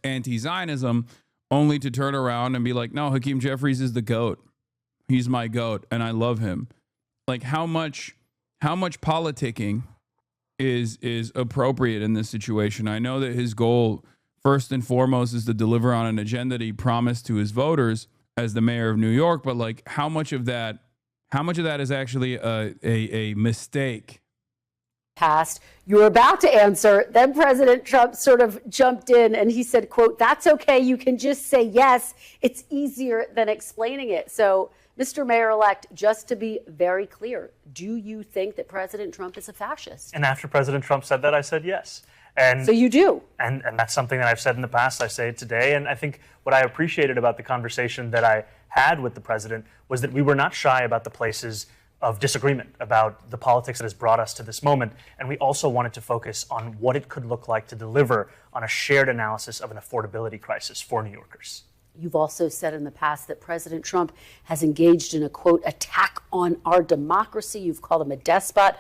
anti-Zionism only to turn around and be like, no, Hakeem Jeffries is the GOAT. He's my GOAT and I love him. Like how much politicking is appropriate in this situation? I know that his goal, first and foremost, is to deliver on an agenda that he promised to his voters as the mayor of New York. But like how much of that is actually a mistake? Past. You were about to answer. Then President Trump sort of jumped in and he said, quote, that's okay. You can just say yes. It's easier than explaining it. So, Mr. Mayor-elect, just to be very clear, do you think that President Trump is a fascist? And after President Trump said that, I said yes. And so you do. And that's something that I've said in the past. I say it today. And I think what I appreciated about the conversation that I had with the president was that we were not shy about the places of disagreement about the politics that has brought us to this moment. And we also wanted to focus on what it could look like to deliver on a shared analysis of an affordability crisis for New Yorkers. You've also said in the past that President Trump has engaged in a, quote, attack on our democracy. You've called him a despot.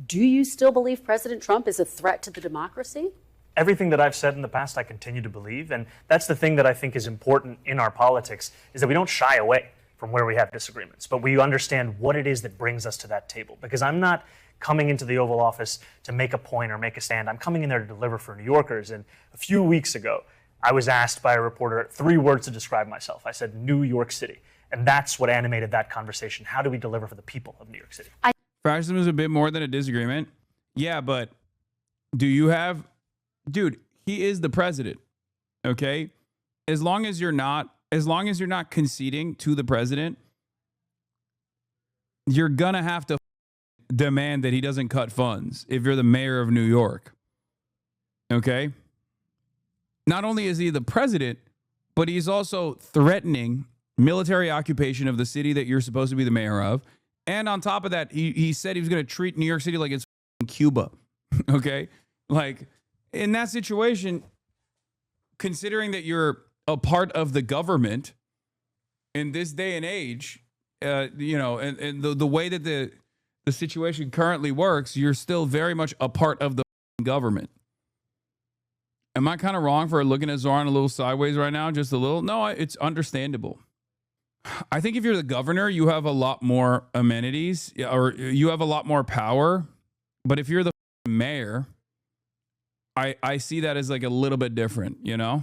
Do you still believe President Trump is a threat to the democracy? Everything that I've said in the past, I continue to believe. And that's the thing that I think is important in our politics, is that we don't shy away from where we have disagreements, but we understand what it is that brings us to that table. Because I'm not coming into the Oval Office to make a point or make a stand. I'm coming in there to deliver for New Yorkers. And a few weeks ago, I was asked by a reporter 3 words to describe myself. I said, New York City. And that's what animated that conversation. How do we deliver for the people of New York City? Fascism is a bit more than a disagreement. Yeah, but do you have... Dude, he is the president, okay? As long as you're not conceding to the president, you're gonna have to demand that he doesn't cut funds if you're the mayor of New York, okay? Not only is he the president, but he's also threatening military occupation of the city that you're supposed to be the mayor of. And on top of that, he said he was going to treat New York City like it's Cuba, okay? Like, in that situation, considering that you're a part of the government in this day and age, and the way that the situation currently works, you're still very much a part of the government. Am I kind of wrong for looking at Zohran a little sideways right now? Just a little? No, it's understandable. I think if you're the governor, you have a lot more amenities or you have a lot more power. But if you're the mayor, I see that as like a little bit different, you know?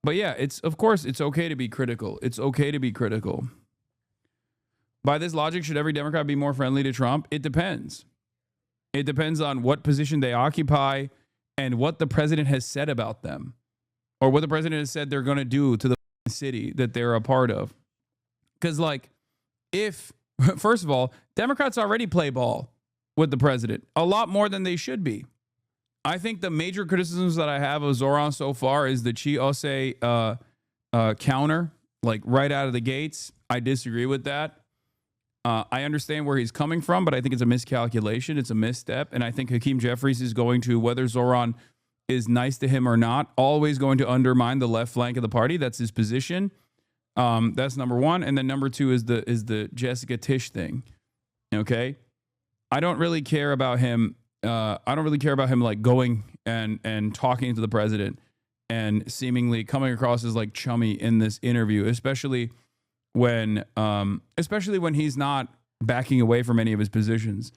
But yeah, of course, it's okay to be critical. It's okay to be critical. By this logic, should every Democrat be more friendly to Trump? It depends. It depends on what position they occupy and what the president has said about them, or what the president has said they're going to do to the city that they're a part of. Because, like, first of all, Democrats already play ball with the president a lot more than they should be. I think the major criticisms that I have of Zohran so far is the Chi Ose counter, like right out of the gates. I disagree with that. I understand where he's coming from, but I think it's a miscalculation. It's a misstep. And I think Hakeem Jeffries is going to, whether Zohran is nice to him or not, always going to undermine the left flank of the party. That's his position. That's number one. And then number two is the Jessica Tisch thing. Okay. I don't really care about him. I don't really care about him like going and talking to the president and seemingly coming across as like chummy in this interview, especially when he's not backing away from any of his positions.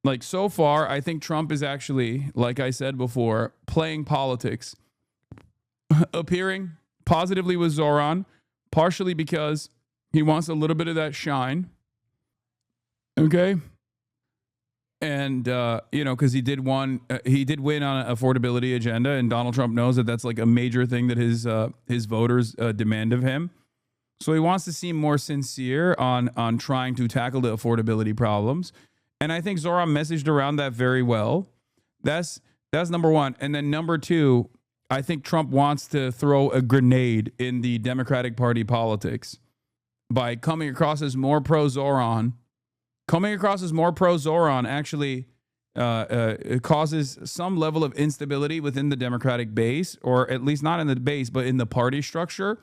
Like so far, I think Trump is actually, like I said before, playing politics, appearing positively with Zohran, partially because he wants a little bit of that shine. Okay. And, because he did win on an affordability agenda, and Donald Trump knows that that's like a major thing that his voters demand of him. So he wants to seem more sincere on trying to tackle the affordability problems. And I think Zohran messaged around that very well. That's number one. And then number two, I think Trump wants to throw a grenade in the Democratic Party politics by coming across as more pro-Zohran. Coming across as more pro-Zohran actually it causes some level of instability within the Democratic base, or at least not in the base, but in the party structure,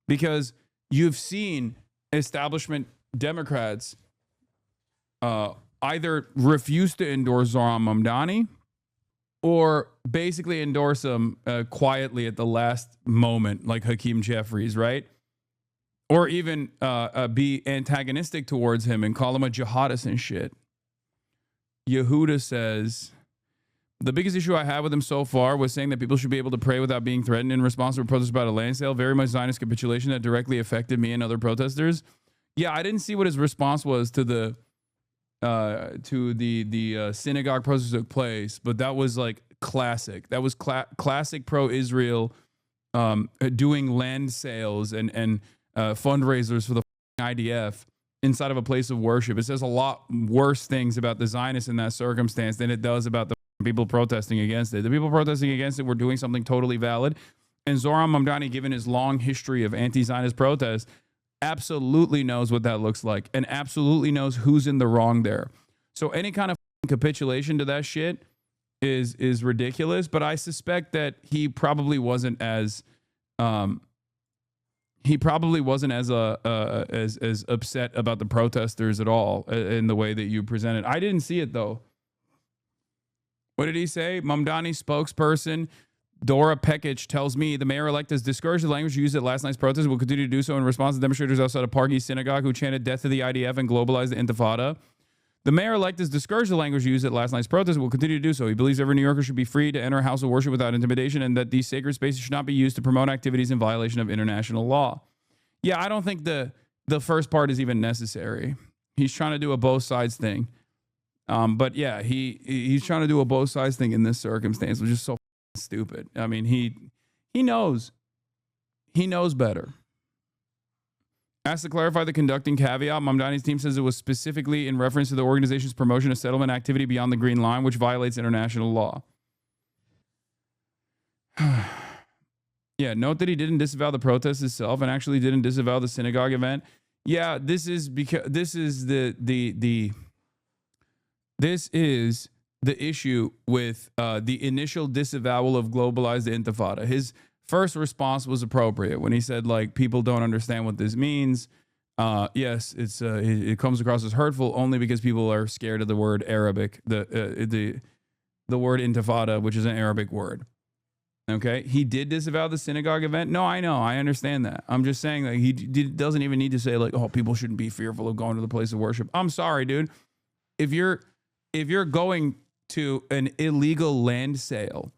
because you've seen establishment Democrats either refuse to endorse Zohran Mamdani or basically endorse him quietly at the last moment, like Hakeem Jeffries, right? Or even be antagonistic towards him and call him a jihadist and shit. Yehuda says, the biggest issue I had with him so far was saying that people should be able to pray without being threatened in response to a protest about a land sale. Very much Zionist capitulation that directly affected me and other protesters. Yeah, I didn't see what his response was to the synagogue protest that took place, but that was like classic. That was classic pro-Israel doing land sales and fundraisers for the IDF inside of a place of worship. It says a lot worse things about the Zionists in that circumstance than it does about the people protesting against it. The people protesting against it were doing something totally valid. And Zohran Mamdani, given his long history of anti-Zionist protests, absolutely knows what that looks like and absolutely knows who's in the wrong there. So any kind of capitulation to that shit is ridiculous. But I suspect that he probably wasn't as as upset about the protesters at all in the way that you presented. I didn't see it though. What did he say? Mamdani spokesperson Dora Pekic tells me the mayor-elect has discouraged the language used at last night's protest and will continue to do so in response to demonstrators outside of Pargi Synagogue who chanted death to the IDF and globalized the Intifada. The mayor-elect has discouraged the language used at last night's protest and will continue to do so. He believes every New Yorker should be free to enter a house of worship without intimidation and that these sacred spaces should not be used to promote activities in violation of international law. Yeah, I don't think the first part is even necessary. He's trying to do a both sides thing. But yeah, he's trying to do a both sides thing in this circumstance, which is so stupid. I mean, he knows better. Asked to clarify the conducting caveat, Mamdani's team says it was specifically in reference to the organization's promotion of settlement activity beyond the Green Line, which violates international law. Yeah, note that he didn't disavow the protest itself and actually didn't disavow the synagogue event. Yeah, this is the issue with the initial disavowal of globalized Intifada. His first response was appropriate when he said, like, people don't understand what this means. Yes, it comes across as hurtful only because people are scared of the word Arabic, the word Intifada, which is an Arabic word. Okay, he did disavow the synagogue event. No, I know, I understand that. I'm just saying that he doesn't even need to say like, oh, people shouldn't be fearful of going to the place of worship. I'm sorry, dude. If you're going to an illegal land sale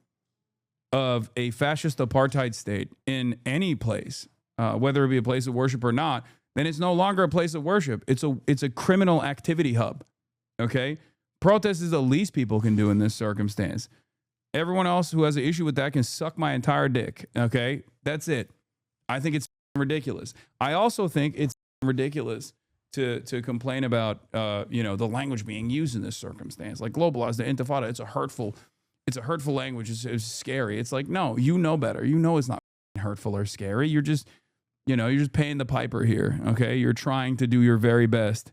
of a fascist apartheid state in any place, whether it be a place of worship or not, then it's no longer a place of worship. It's a criminal activity hub. Okay, protest is the least people can do in this circumstance. Everyone else who has an issue with that can suck my entire dick. Okay, that's it. I think it's ridiculous. I also think it's ridiculous to complain about the language being used in this circumstance, like globalized the Intifada. It's a hurtful language. It's scary. It's like, no, you know better. You know it's not hurtful or scary. You're just paying the piper here. Okay, you're trying to do your very best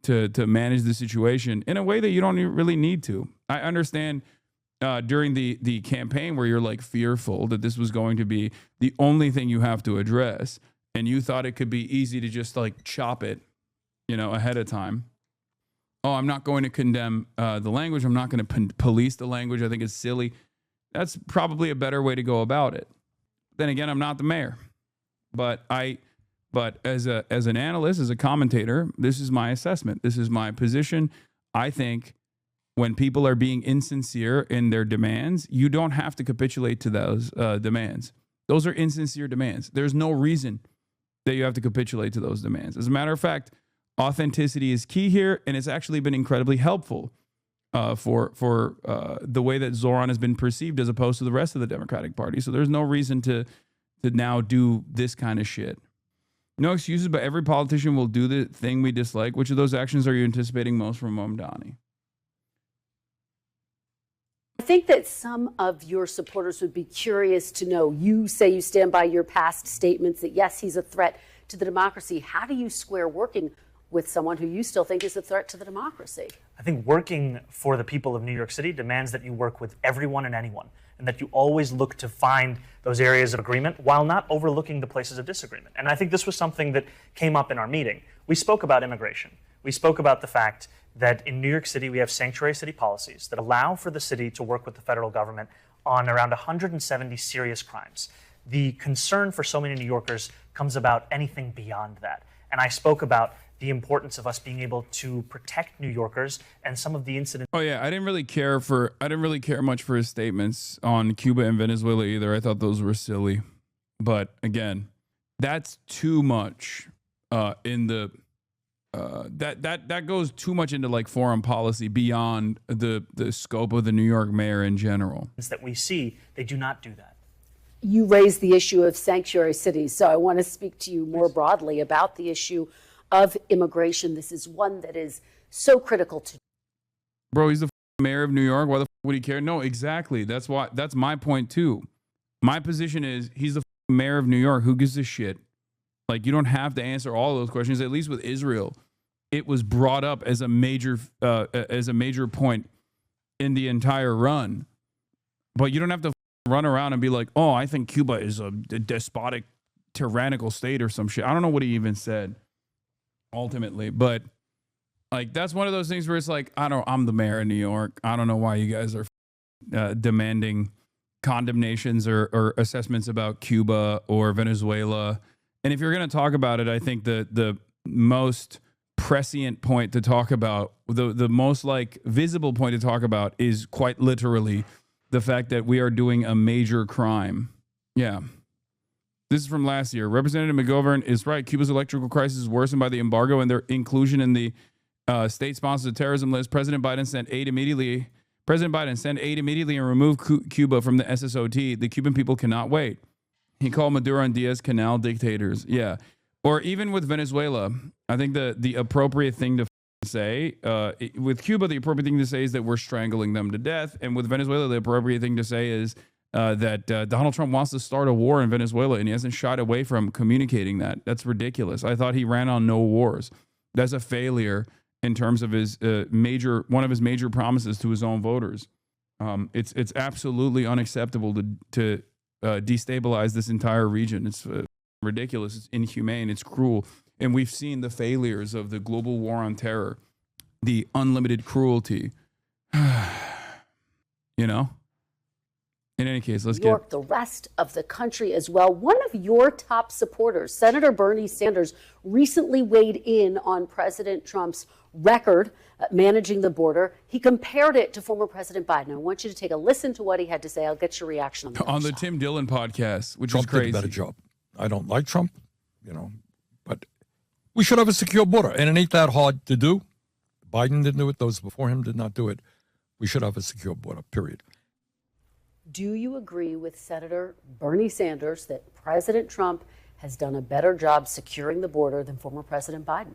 to manage the situation in a way that you don't really need to. I understand during the campaign where you're like fearful that this was going to be the only thing you have to address, and you thought it could be easy to just like chop it, ahead of time. Oh, I'm not going to condemn the language. I'm not going to police the language. I think it's silly. That's probably a better way to go about it. Then again, I'm not the mayor, but as an analyst, as a commentator, this is my assessment. This is my position. I think when people are being insincere in their demands, you don't have to capitulate to those demands. Those are insincere demands. There's no reason that you have to capitulate to those demands. As a matter of fact, authenticity is key here, and it's actually been incredibly helpful for the way that Zohran has been perceived as opposed to the rest of the Democratic Party. So there's no reason to now do this kind of shit. No excuses, but every politician will do the thing we dislike. Which of those actions are you anticipating most from Mamdani? I think that some of your supporters would be curious to know, you say you stand by your past statements that, yes, he's a threat to the democracy. How do you square working with someone who you still think is a threat to the democracy? I think working for the people of New York City demands that you work with everyone and anyone, and that you always look to find those areas of agreement while not overlooking the places of disagreement. And I think this was something that came up in our meeting. We spoke about immigration. We spoke about the fact that in New York City, we have sanctuary city policies that allow for the city to work with the federal government on around 170 serious crimes. The concern for so many New Yorkers comes about anything beyond that. And I spoke about the importance of us being able to protect New Yorkers and some of the incidents. Oh yeah, I didn't really care much for his statements on Cuba and Venezuela either. I thought those were silly. But again, that's too much in the that goes too much into like foreign policy beyond the scope of the New York mayor in general. That we see, they do not do that. You raised the issue of sanctuary cities, so I want to speak to you more broadly about the issue of immigration. This is one that is so critical to. Bro, he's the mayor of New York. Why the would he care? No, exactly. That's my point too. My position is he's the mayor of New York. Who gives a shit? Like, you don't have to answer all those questions. At least with Israel, it was brought up as a major point in the entire run. But you don't have to run around and be like, oh, I think Cuba is a despotic, tyrannical state or some shit. I don't know what he even said ultimately, but like, that's one of those things where it's like, I'm the mayor of New York. I don't know why you guys are demanding condemnations or assessments about Cuba or Venezuela. And if you're going to talk about it, I think the most prescient point to talk about, the most like visible point to talk about is quite literally the fact that we are doing a major crime. Yeah. This is from last year. Representative McGovern is right. Cuba's electrical crisis is worsened by the embargo and their inclusion in the state-sponsored terrorism list. President Biden sent aid immediately and removed Cuba from the SSOT. The Cuban people cannot wait. He called Maduro and Diaz Canal dictators. Yeah. Or even with Venezuela, I think the appropriate thing to say, with Cuba, the appropriate thing to say is that we're strangling them to death. And with Venezuela, the appropriate thing to say is that Donald Trump wants to start a war in Venezuela, and he hasn't shied away from communicating that. That's ridiculous. I thought he ran on no wars. That's a failure in terms of his one of his major promises to his own voters. It's absolutely unacceptable to destabilize this entire region. It's ridiculous. It's inhumane. It's cruel. And we've seen the failures of the global war on terror, the unlimited cruelty. You know? In any case, let's New York, the rest of the country as well. One of your top supporters, Senator Bernie Sanders, recently weighed in on President Trump's record managing the border. He compared it to former President Biden. I want you to take a listen to what he had to say. I'll get your reaction on the Tim Dillon podcast, which Trump is crazy. Did a better job. I don't like Trump, but we should have a secure border, and it ain't that hard to do. Biden didn't do it. Those before him did not do it. We should have a secure border, period. Do you agree with Senator Bernie Sanders that President Trump has done a better job securing the border than former President Biden?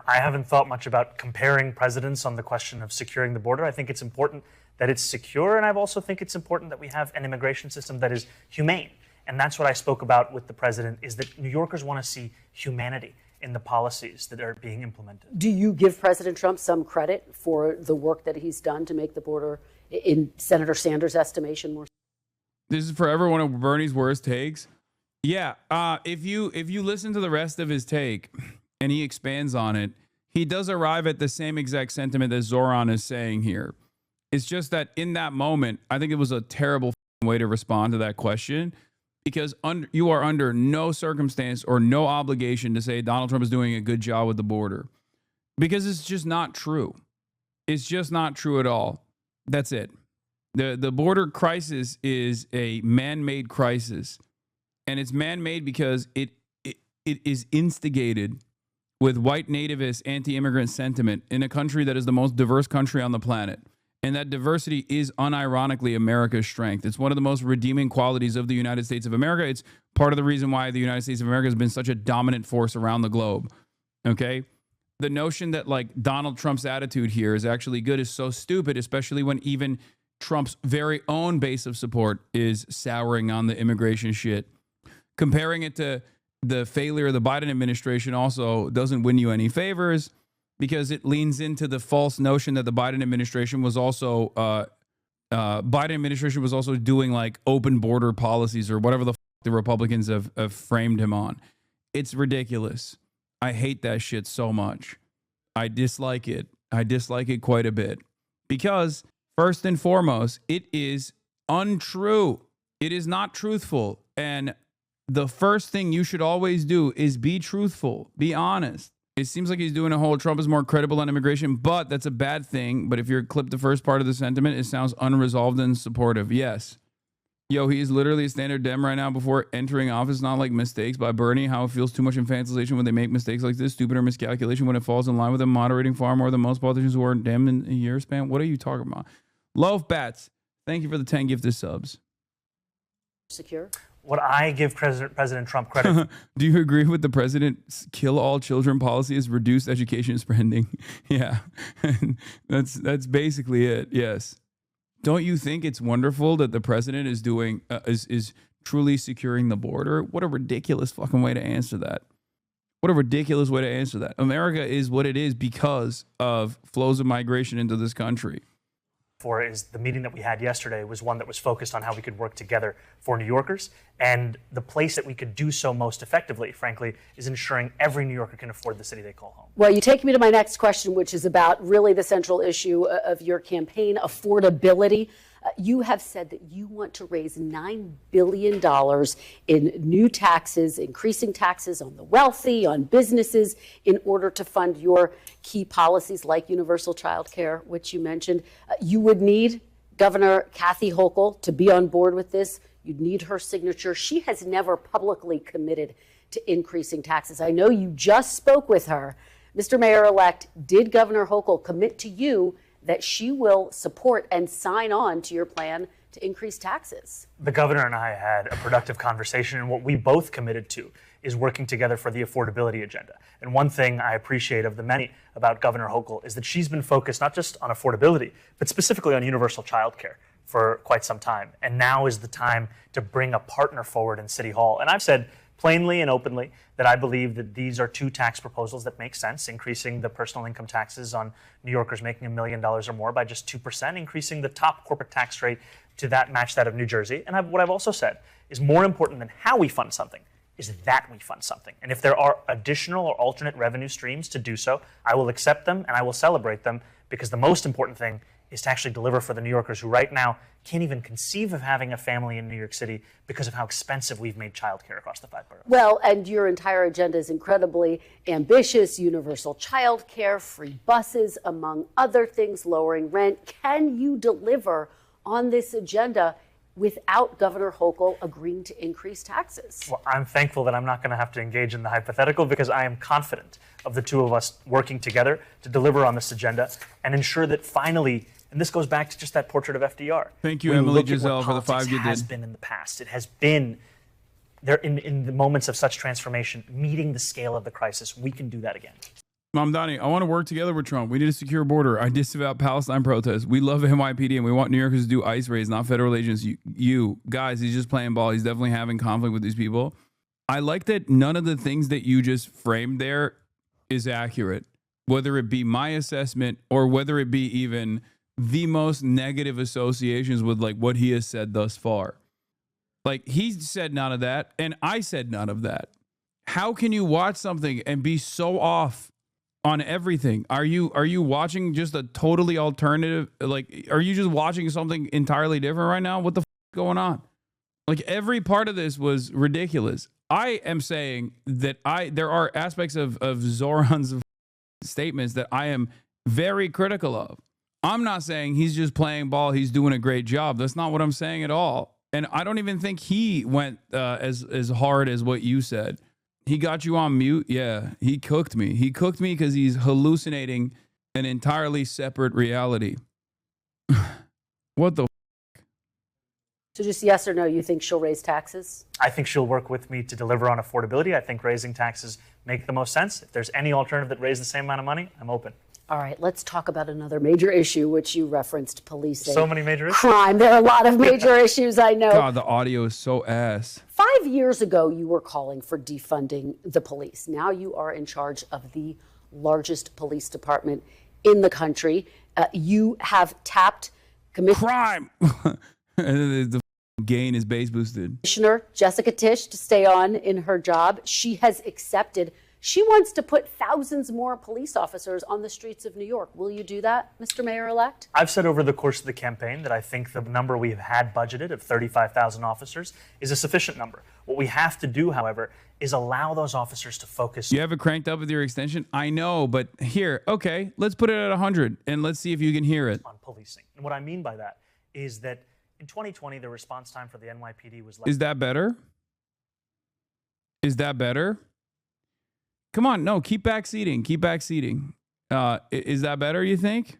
I haven't thought much about comparing presidents on the question of securing the border. I think it's important that it's secure, and I also think it's important that we have an immigration system that is humane. And that's what I spoke about with the president, is that New Yorkers want to see humanity in the policies that are being implemented. Do you give President Trump some credit for the work that he's done to make the border in Senator Sanders' estimation, more. This is forever one of Bernie's worst takes. Yeah, if you listen to the rest of his take and he expands on it, he does arrive at the same exact sentiment that Zohran is saying here. It's just that in that moment, I think it was a terrible way to respond to that question, because you are under no circumstance or no obligation to say Donald Trump is doing a good job with the border, because it's just not true. It's just not true at all. That's it. The border crisis is a man-made crisis. And it's man-made because it is instigated with white nativist anti-immigrant sentiment in a country that is the most diverse country on the planet. And that diversity is unironically America's strength. It's one of the most redeeming qualities of the United States of America. It's part of the reason why the United States of America has been such a dominant force around the globe. Okay? The notion that like Donald Trump's attitude here is actually good is so stupid, especially when even Trump's very own base of support is souring on the immigration shit. Comparing it to the failure of the Biden administration also doesn't win you any favors, because it leans into the false notion that the Biden administration was also doing like open border policies or whatever the Republicans have framed him on. It's ridiculous. I hate that shit so much. I dislike it. I dislike it quite a bit because first and foremost, it is untrue. It is not truthful. And the first thing you should always do is be truthful, be honest. It seems like he's doing a whole Trump is more credible on immigration, but that's a bad thing. But if you clip the first part of the sentiment, it sounds unresolved and supportive. Yes. Yo, he's literally a standard Dem right now before entering office, not like mistakes by Bernie, how it feels too much infantilization when they make mistakes like this, stupid or miscalculation when it falls in line with them, moderating far more than most politicians who are Dem in a year span. What are you talking about? Loaf Bats, thank you for the 10 gifted subs. Secure. What I give President Trump credit. Do you agree with the president's kill all children policy as reduced education spending? Yeah, that's basically it. Yes. Don't you think it's wonderful that the president is doing is truly securing the border? What a ridiculous fucking way to answer that. What a ridiculous way to answer that. America is what it is because of flows of migration into this country. For is the meeting that we had yesterday was one that was focused on how we could work together for New Yorkers. And the place that we could do so most effectively, frankly, is ensuring every New Yorker can afford the city they call home. Well, you take me to my next question, which is about really the central issue of your campaign, affordability. You have said that you want to raise $9 billion in new taxes, increasing taxes on the wealthy, on businesses, in order to fund your key policies like universal child care, which you mentioned. You would need Governor Kathy Hochul to be on board with this. You'd need her signature. She has never publicly committed to increasing taxes. I know you just spoke with her. Mr. Mayor-elect, did Governor Hochul commit to you that she will support and sign on to your plan to increase taxes? The governor and I had a productive conversation, and what we both committed to is working together for the affordability agenda. And one thing I appreciate of the many about Governor Hochul is that she's been focused not just on affordability, but specifically on universal child care for quite some time. And now is the time to bring a partner forward in City Hall. And I've said plainly and openly that I believe that these are two tax proposals that make sense, increasing the personal income taxes on New Yorkers making $1 million or more by just 2%, increasing the top corporate tax rate to match that of New Jersey. And what I've also said is more important than how we fund something is that we fund something. And if there are additional or alternate revenue streams to do so, I will accept them and I will celebrate them, because the most important thing is to actually deliver for the New Yorkers who right now can't even conceive of having a family in New York City because of how expensive we've made childcare across the 5 boroughs. Well, and your entire agenda is incredibly ambitious: universal child care, free buses, among other things, lowering rent. Can you deliver on this agenda without Governor Hochul agreeing to increase taxes? Well, I'm thankful that I'm not going to have to engage in the hypothetical, because I am confident of the two of us working together to deliver on this agenda and ensure that finally, and this goes back to just that portrait of FDR. Thank you, Emily Giselle, for the 5 you did. It has been in the past. It has been there in the moments of such transformation, meeting the scale of the crisis. We can do that again. Mamdani, I want to work together with Trump. We need a secure border. I disavow Palestine protests. We love NYPD, and we want New Yorkers to do ICE raids, not federal agents. You guys, he's just playing ball. He's definitely having conflict with these people. I like that none of the things that you just framed there is accurate, whether it be my assessment or whether it be even the most negative associations with like what he has said thus far. Like he said none of that, and I said none of that. How can you watch something and be so off on everything? Are you watching just a totally alternative? Like, are you just watching something entirely different right now? What the f is going on? Like every part of this was ridiculous. I am saying that there are aspects of Zohran's statements that I am very critical of. I'm not saying he's just playing ball. He's doing a great job. That's not what I'm saying at all. And I don't even think he went as hard as what you said. He got you on mute. Yeah, he cooked me. He cooked me because he's hallucinating an entirely separate reality. What the? So just yes or no, you think she'll raise taxes? I think she'll work with me to deliver on affordability. I think raising taxes make the most sense. If there's any alternative that raises the same amount of money, I'm open. All right, let's talk about another major issue, which you referenced, policing. So many major issues. Crime. There are a lot of major issues, I know. God, the audio is so ass. 5 years ago, you were calling for defunding the police. Now you are in charge of the largest police department in the country. You have tapped crime. The gain is base boosted. Commissioner Jessica Tisch to stay on in her job. She has accepted. She wants to put thousands more police officers on the streets of New York. Will you do that, Mr. Mayor-elect? I've said over the course of the campaign that I think the number we have had budgeted of 35,000 officers is a sufficient number. What we have to do, however, is allow those officers to focus. You have it cranked up with your extension? I know, but here, okay, let's put it at 100 and let's see if you can hear it. On policing. And what I mean by that is that in 2020, the response time for the NYPD was less. Is that better? Is that better? Come on, no, keep back seating. Keep back seating. Is that better, you think?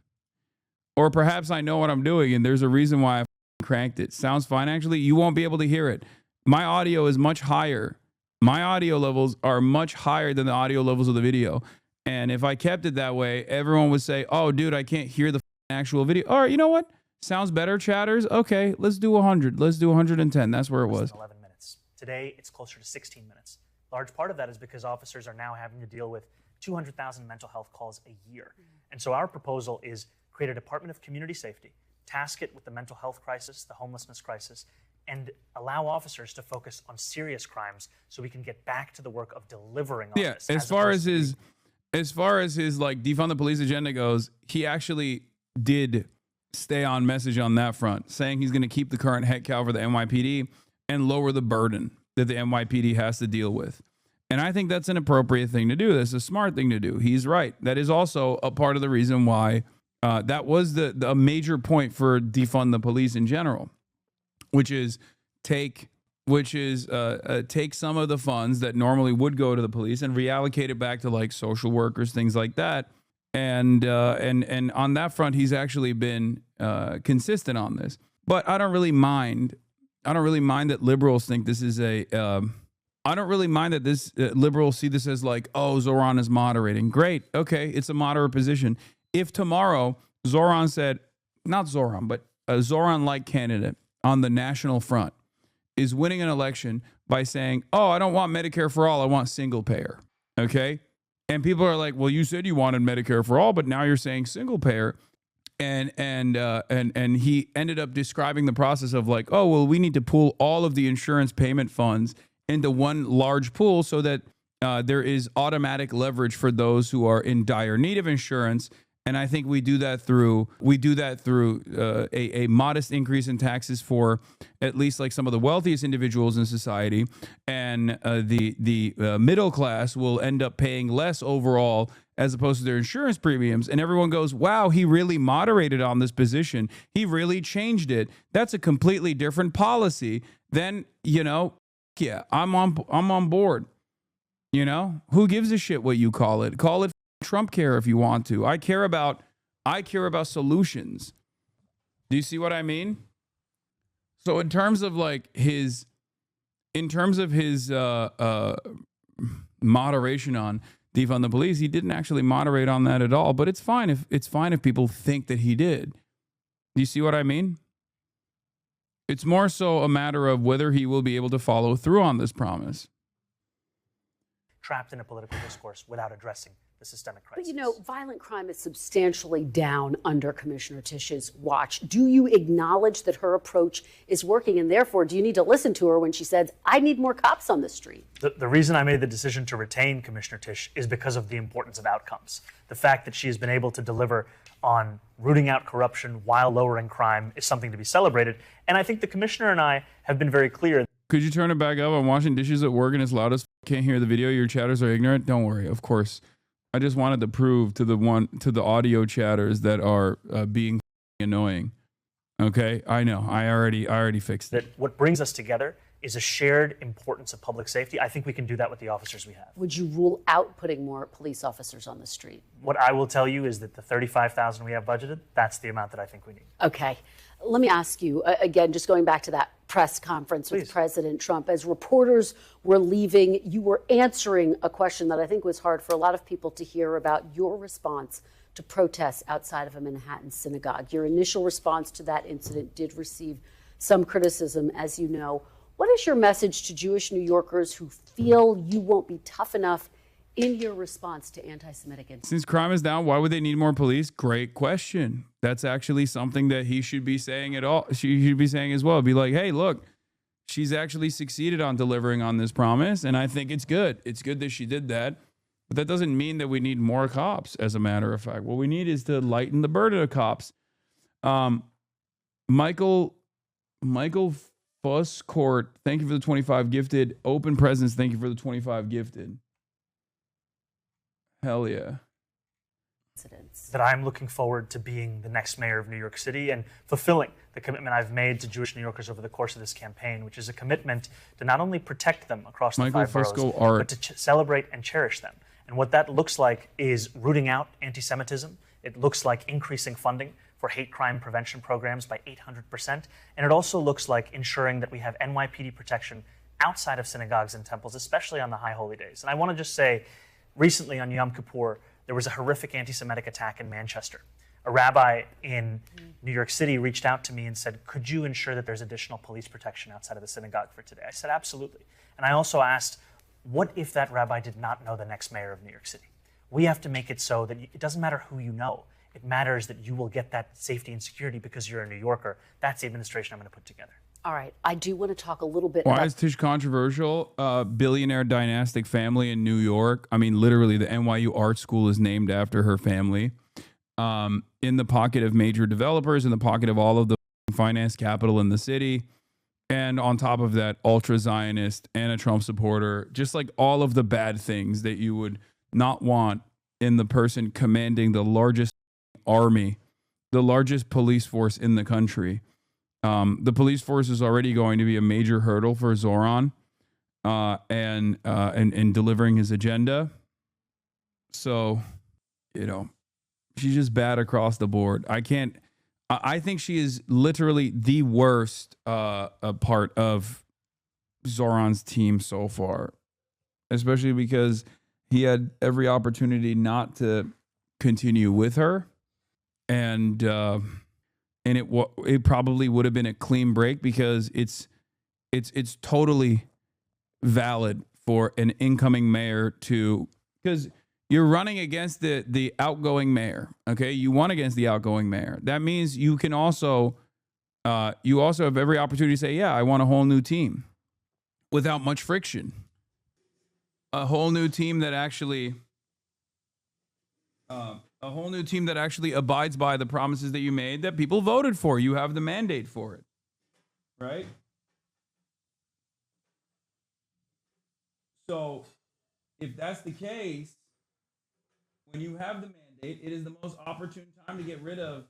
Or perhaps I know what I'm doing and there's a reason why I cranked it. Sounds fine, actually. You won't be able to hear it. My audio is much higher. My audio levels are much higher than the audio levels of the video. And if I kept it that way, everyone would say, oh, dude, I can't hear the actual video. All right, you know what? Sounds better, chatters. Okay, let's do 100. Let's do 110. That's where it was. 11 minutes. Today, it's closer to 16 minutes. Large part of that is because officers are now having to deal with 200,000 mental health calls a year. And so our proposal is create a Department of Community Safety, task it with the mental health crisis, the homelessness crisis, and allow officers to focus on serious crimes so we can get back to the work of delivering on this. As far as his like defund the police agenda goes, he actually did stay on message on that front, saying he's going to keep the current head count for the NYPD and lower the burden that the NYPD has to deal with. And I think that's an appropriate thing to do. That's a smart thing to do. He's right. That is also a part of the reason why that was the major point for defund the police in general, which is take some of the funds that normally would go to the police and reallocate it back to like social workers, things like that. And on that front, he's actually been consistent on this. But I don't really mind. I don't really mind that liberals think this is a. I don't really mind that this liberals see this as like, oh, Zohran is moderating. Great, okay, it's a moderate position. If tomorrow Zohran said, not Zohran, but a Zohran-like candidate on the national front is winning an election by saying, oh, I don't want Medicare for all, I want single payer. Okay, and people are like, well, you said you wanted Medicare for all, but now you're saying single payer. And he ended up describing the process of like, oh, well, we need to pool all of the insurance payment funds into one large pool so that there is automatic leverage for those who are in dire need of insurance. And I think we do that through a modest increase in taxes for at least like some of the wealthiest individuals in society, and the middle class will end up paying less overall as opposed to their insurance premiums. And everyone goes, wow, he really moderated on this position. He really changed it. That's a completely different policy. Then, yeah, I'm on board. Who gives a shit what you call it? Call it Trump care if you want to. I care about solutions. Do you see what I mean? So in terms of his moderation on defund the police, he didn't actually moderate on that at all. But it's fine if people think that he did. Do you see what I mean? It's more so a matter of whether he will be able to follow through on this promise. trapped in a political discourse without addressing the systemic crisis. But you know, violent crime is substantially down under Commissioner Tisch's watch. Do you acknowledge that her approach is working, and therefore do you need to listen to her when she says, I need more cops on the street? The reason I made the decision to retain Commissioner Tisch is because of the importance of outcomes. The fact that she has been able to deliver on rooting out corruption while lowering crime is something to be celebrated. And I think the commissioner and I have been very clear. Could you turn it back up? I'm washing dishes at work and it's loud as can't hear the video. Your chatters are ignorant. Don't worry, of course. I just wanted to prove to the audio chatters that are being annoying. Okay, I know. I already fixed it. That what brings us together is a shared importance of public safety. I think we can do that with the officers we have. Would you rule out putting more police officers on the street? What I will tell you is that the 35,000 we have budgeted, that's the amount that I think we need. Okay. Let me ask you, again, just going back to that press conference with President Trump, as reporters were leaving, you were answering a question that I think was hard for a lot of people to hear about your response to protests outside of a Manhattan synagogue. Your initial response to that incident did receive some criticism, as you know. What is your message to Jewish New Yorkers who feel you won't be tough enough in your response to anti-Semitic incidents? Since crime is down, why would they need more police? Great question. That's actually something that he should be saying at all. She should be saying as well. Be like, hey, look, she's actually succeeded on delivering on this promise, and I think it's good. It's good that she did that. But that doesn't mean that we need more cops, as a matter of fact. What we need is to lighten the burden of cops. Michael Fusscourt, thank you for the 25 gifted. Open Presence, thank you for the 25 gifted. Hell yeah. That I'm looking forward to being the next mayor of New York City and fulfilling the commitment I've made to Jewish New Yorkers over the course of this campaign, which is a commitment to not only protect them across the five boroughs, but to celebrate and cherish them. And what that looks like is rooting out anti-Semitism. It looks like increasing funding for hate crime prevention programs by 800%. And it also looks like ensuring that we have NYPD protection outside of synagogues and temples, especially on the high holy days. And I want to just say, recently on Yom Kippur, there was a horrific anti-Semitic attack in Manchester. A rabbi in New York City reached out to me and said, could you ensure that there's additional police protection outside of the synagogue for today? I said, absolutely. And I also asked, what if that rabbi did not know the next mayor of New York City? We have to make it so that it doesn't matter who you know. It matters that you will get that safety and security because you're a New Yorker. That's the administration I'm going to put together. All right. I do want to talk a little bit Why about... is Tisch controversial? Billionaire dynastic family in New York. I mean, literally, the NYU Art School is named after her family. In the pocket of major developers, in the pocket of all of the finance capital in the city. And on top of that, ultra-Zionist and a Trump supporter. Just like all of the bad things that you would not want in the person commanding the largest army, the largest police force in the country. The police force is already going to be a major hurdle for Zohran and delivering his agenda. So, you know, she's just bad across the board. I think she is literally the worst part of Zohran's team so far, especially because he had every opportunity not to continue with her. And it probably would have been a clean break because it's totally valid for an incoming mayor to, because you're running against the outgoing mayor. Okay, you won against the outgoing mayor. That means you can also have every opportunity to say, yeah, I want a whole new team without much friction. A whole new team that actually abides by the promises that you made, that people voted for. You have the mandate for it, right? So if that's the case, when you have the mandate, it is the most opportune time to get rid of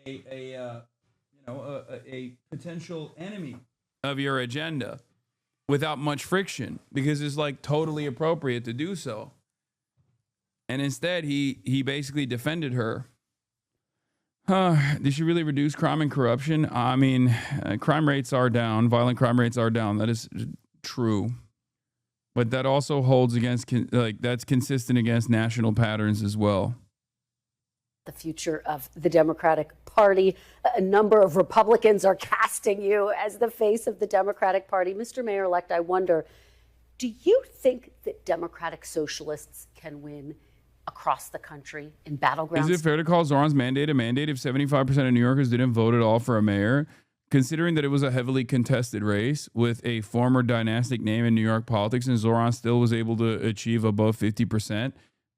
a potential enemy of your agenda without much friction, because it's like totally appropriate to do so. And instead, he basically defended her. Did she really reduce crime and corruption? I mean, crime rates are down. Violent crime rates are down. That is true. But that also holds against, that's consistent against national patterns as well. The future of the Democratic Party. A number of Republicans are casting you as the face of the Democratic Party. Mr. Mayor-elect, I wonder, do you think that Democratic socialists can win across the country in battlegrounds. Is it fair to call Zohran's mandate a mandate if 75% of New Yorkers didn't vote at all for a mayor? Considering that it was a heavily contested race with a former dynastic name in New York politics and Zohran still was able to achieve above 50%?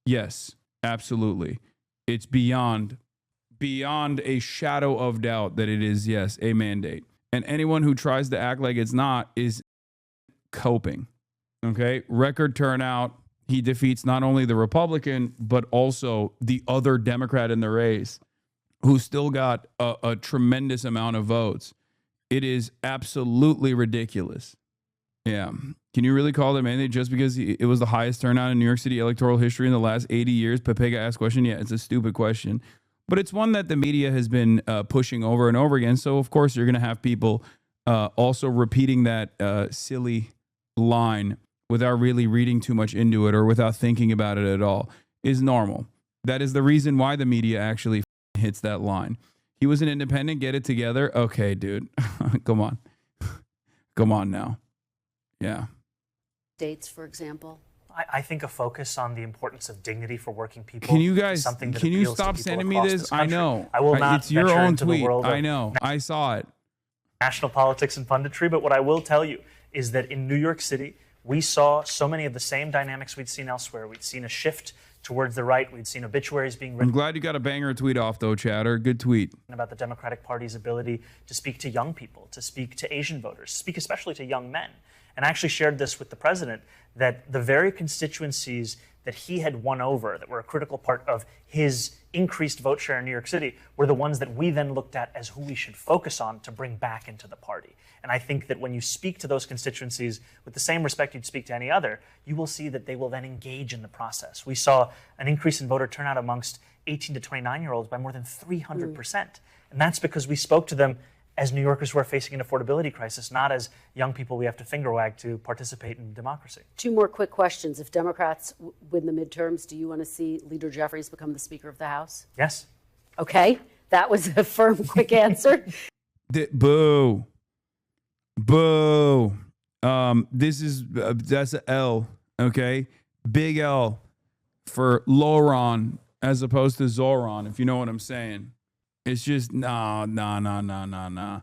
Yes, absolutely. It's beyond a shadow of doubt that it is, yes, a mandate. And anyone who tries to act like it's not is coping. Okay? Record turnout. He defeats not only the Republican, but also the other Democrat in the race who still got a tremendous amount of votes. It is absolutely ridiculous. Yeah. Can you really call it a mandate just because it was the highest turnout in New York City electoral history in the last 80 years? Pepega asked question. Yeah, it's a stupid question. But it's one that the media has been pushing over and over again. So, of course, you're going to have people also repeating that silly line without really reading too much into it or without thinking about it at all is normal. That is the reason why the media actually hits that line. He was an independent. Get it together. Okay, dude. Come on. Come on now. Yeah. States, for example. I think a focus on the importance of dignity for working people. Can you guys? Something that Can you appeals to stop people sending me across this? I country. know. I will not. It's your venture own into the tweet. world of I know. I saw it. National politics and punditry, but what I will tell you is that in New York City, we saw so many of the same dynamics we'd seen elsewhere. We'd seen a shift towards the right. We'd seen obituaries being written. I'm glad you got a banger tweet off, though, Chatter. Good tweet. About the Democratic Party's ability to speak to young people, to speak to Asian voters, speak especially to young men. And I actually shared this with the president, that the very constituencies that he had won over, that were a critical part of his increased vote share in New York City, were the ones that we then looked at as who we should focus on to bring back into the party. And I think that when you speak to those constituencies with the same respect you'd speak to any other, you will see that they will then engage in the process. We saw an increase in voter turnout amongst 18 to 29-year-olds by more than 300%. And that's because we spoke to them as New Yorkers who are facing an affordability crisis, not as young people we have to finger wag to participate in democracy. Two more quick questions. If Democrats win the midterms, do you want to see Leader Jeffries become the Speaker of the House? Yes. Okay. That was a firm, quick answer. Boo. Boo. That's an L, okay? Big L for Zohran as opposed to Zohran, if you know what I'm saying. It's just, nah. I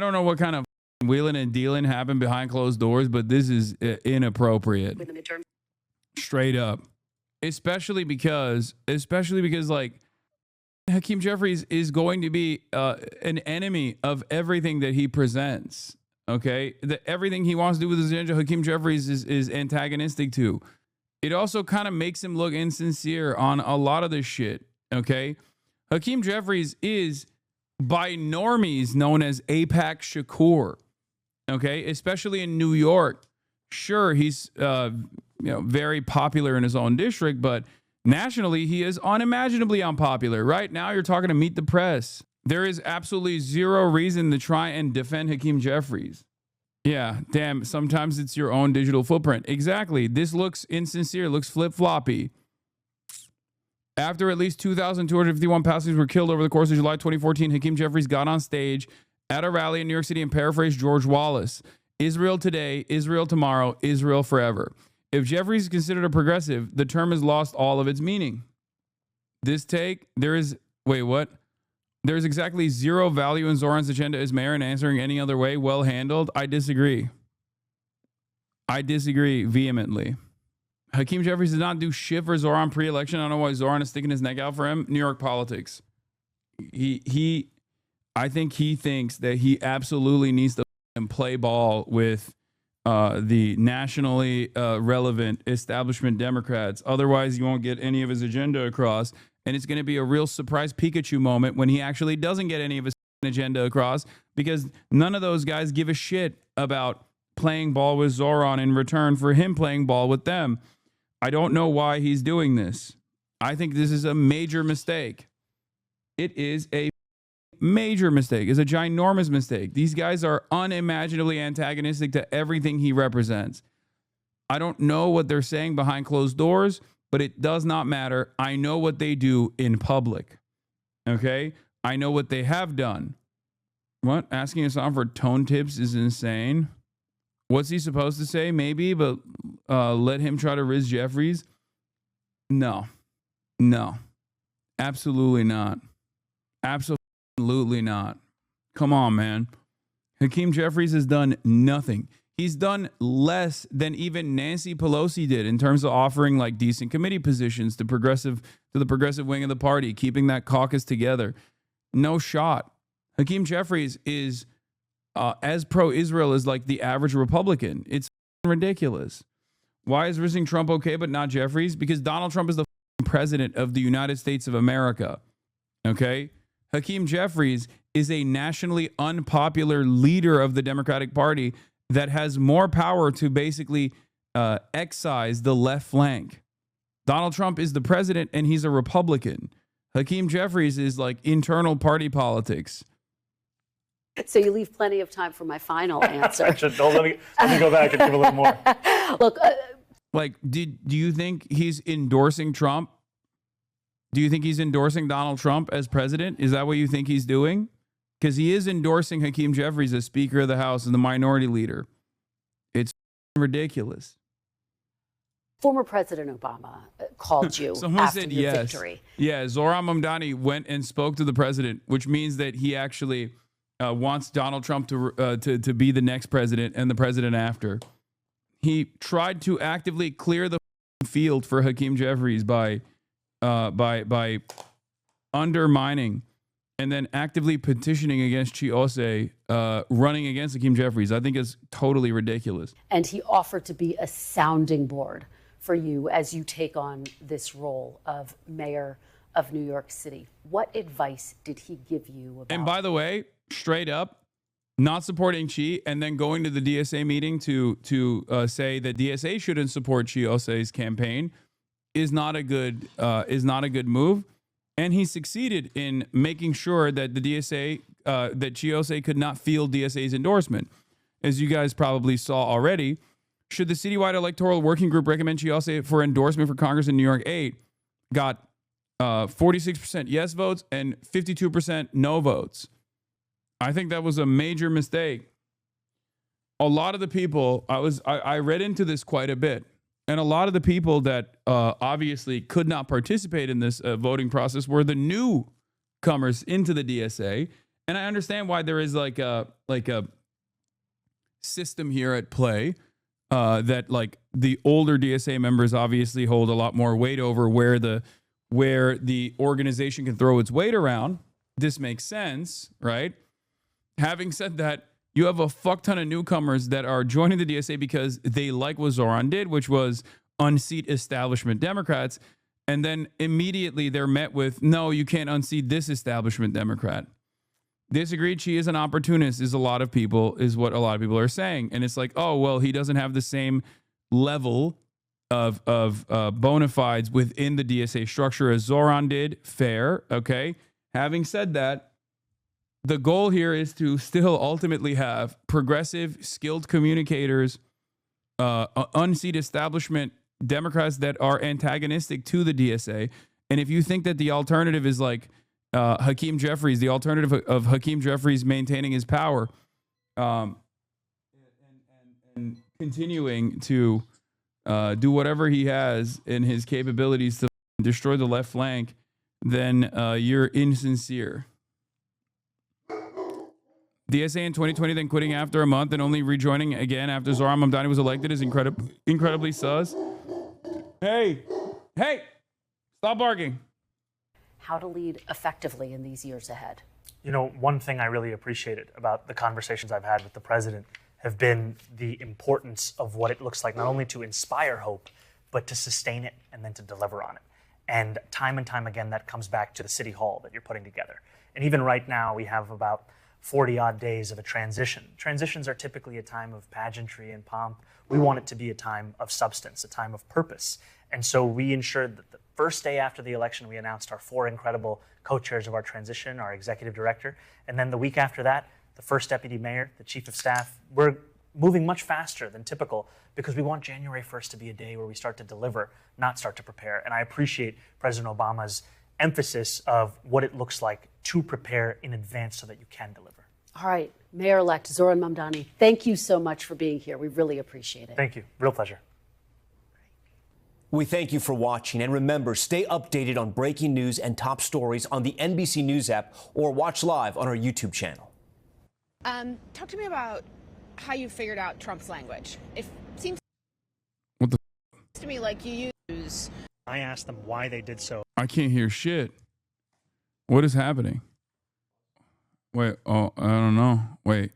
don't know what kind of wheeling and dealing happened behind closed doors, but this is inappropriate. Straight up. Especially because like, Hakeem Jeffries is going to be an enemy of everything that he presents. Okay? Everything he wants to do with his agenda, Hakeem Jeffries is antagonistic to. It also kind of makes him look insincere on a lot of this shit. Okay? Hakeem Jeffries is by normies known as AIPAC Shakur, okay, especially in New York. Sure, he's very popular in his own district, but nationally he is unimaginably unpopular. Right now you're talking to Meet the Press. There is absolutely zero reason to try and defend Hakeem Jeffries. Yeah, damn, sometimes it's your own digital footprint. Exactly. This looks insincere, looks flip-floppy. After at least 2,251 passengers were killed over the course of July 2014, Hakeem Jeffries got on stage at a rally in New York City and paraphrased George Wallace. Israel today, Israel tomorrow, Israel forever. If Jeffries is considered a progressive, the term has lost all of its meaning. There's exactly zero value in Zohran's agenda as mayor and answering any other way. Well handled. I disagree. I disagree vehemently. Hakeem Jeffries did not do shit for Zohran pre-election. I don't know why Zohran is sticking his neck out for him. New York politics. I think he thinks that he absolutely needs to play ball with the nationally relevant establishment Democrats. Otherwise, you won't get any of his agenda across. And it's going to be a real surprise Pikachu moment when he actually doesn't get any of his agenda across, because none of those guys give a shit about playing ball with Zohran in return for him playing ball with them. I don't know why he's doing this. I think this is a major mistake. It is a major mistake. It's a ginormous mistake. These guys are unimaginably antagonistic to everything he represents. I don't know what they're saying behind closed doors, but it does not matter. I know what they do in public. Okay? I know what they have done. What? Asking Hassan for tone tips is insane. What's he supposed to say? Maybe, but let him try to riz Jeffries? No, absolutely not. Absolutely not. Come on, man. Hakeem Jeffries has done nothing. He's done less than even Nancy Pelosi did in terms of offering like decent committee positions to the progressive wing of the party, keeping that caucus together. No shot. Hakeem Jeffries is as pro-Israel as like the average Republican. It's ridiculous. Why is rizzing Trump okay but not Jeffries? Because Donald Trump is the president of the United States of America. Okay? Hakeem Jeffries is a nationally unpopular leader of the Democratic Party that has more power to basically excise the left flank. Donald Trump is the president and he's a Republican. Hakeem Jeffries is like internal party politics. So you leave plenty of time for my final answer. Let me go back and give a little more. Look, like, do you think he's endorsing Trump? Do you think he's endorsing Donald Trump as president? Is that what you think he's doing? Because he is endorsing Hakeem Jeffries as Speaker of the House and the minority leader. It's ridiculous. former President Obama called you after your victory. Yeah, Zohran Mamdani went and spoke to the president, which means that he actually wants Donald Trump to be the next president and the president after. He tried to actively clear the field for Hakeem Jeffries by undermining and then actively petitioning against Chiose, running against Hakeem Jeffries. I think it's totally ridiculous. And he offered to be a sounding board for you as you take on this role of mayor of New York City. What advice did he give you about? And by the way, straight up, not supporting Chi and then going to the DSA meeting to say that DSA shouldn't support Chiose's campaign is not a good move. And he succeeded in making sure that the DSA, that Chiose could not field DSA's endorsement. As you guys probably saw already, should the citywide electoral working group recommend Chiose for endorsement for Congress in New York 8, got 46% yes votes and 52% no votes. I think that was a major mistake. A lot of the people, I read into this quite a bit. And a lot of the people that obviously could not participate in this voting process were the newcomers into the DSA. And I understand why there is like a system here at play that like the older DSA members obviously hold a lot more weight over where the organization can throw its weight around. This makes sense, right? Having said that, you have a fuck ton of newcomers that are joining the DSA because they like what Zohran did, which was unseat establishment Democrats. And then immediately they're met with, no, you can't unseat this establishment Democrat. Disagreed. She is an opportunist is what a lot of people are saying. And it's like, oh, well, he doesn't have the same level of bona fides within the DSA structure as Zohran did. Fair. Okay. Having said that, the goal here is to still ultimately have progressive, skilled communicators, unseat establishment Democrats that are antagonistic to the DSA. And if you think that the alternative is like Hakeem Jeffries, the alternative of Hakeem Jeffries maintaining his power and continuing to do whatever he has in his capabilities to destroy the left flank, then you're insincere. DSA in 2020, then quitting after a month and only rejoining again after Zohran Mamdani was elected is incredibly sus. Hey, stop barking. How to lead effectively in these years ahead. You know, one thing I really appreciated about the conversations I've had with the president have been the importance of what it looks like, not only to inspire hope, but to sustain it and then to deliver on it. And time again, that comes back to the city hall that you're putting together. And even right now, we have about 40-odd days of a transition. Transitions are typically a time of pageantry and pomp. We want it to be a time of substance, a time of purpose. And so we ensured that the first day after the election, we announced our 4 incredible co-chairs of our transition, our executive director. And then the week after that, the first deputy mayor, the chief of staff. We're moving much faster than typical because we want January 1st to be a day where we start to deliver, not start to prepare. And I appreciate President Obama's emphasis of what it looks like to prepare in advance so that you can deliver. All right, Mayor-elect Zohran Mamdani, thank you so much for being here. We really appreciate it. Thank you. Real pleasure. We thank you for watching, and remember, stay updated on breaking news and top stories on the NBC News app or watch live on our YouTube channel. Talk to me about how you figured out Trump's language. It seems to me like you use. I asked them why they did so. I can't hear shit. What is happening? Wait, oh, I don't know. Wait.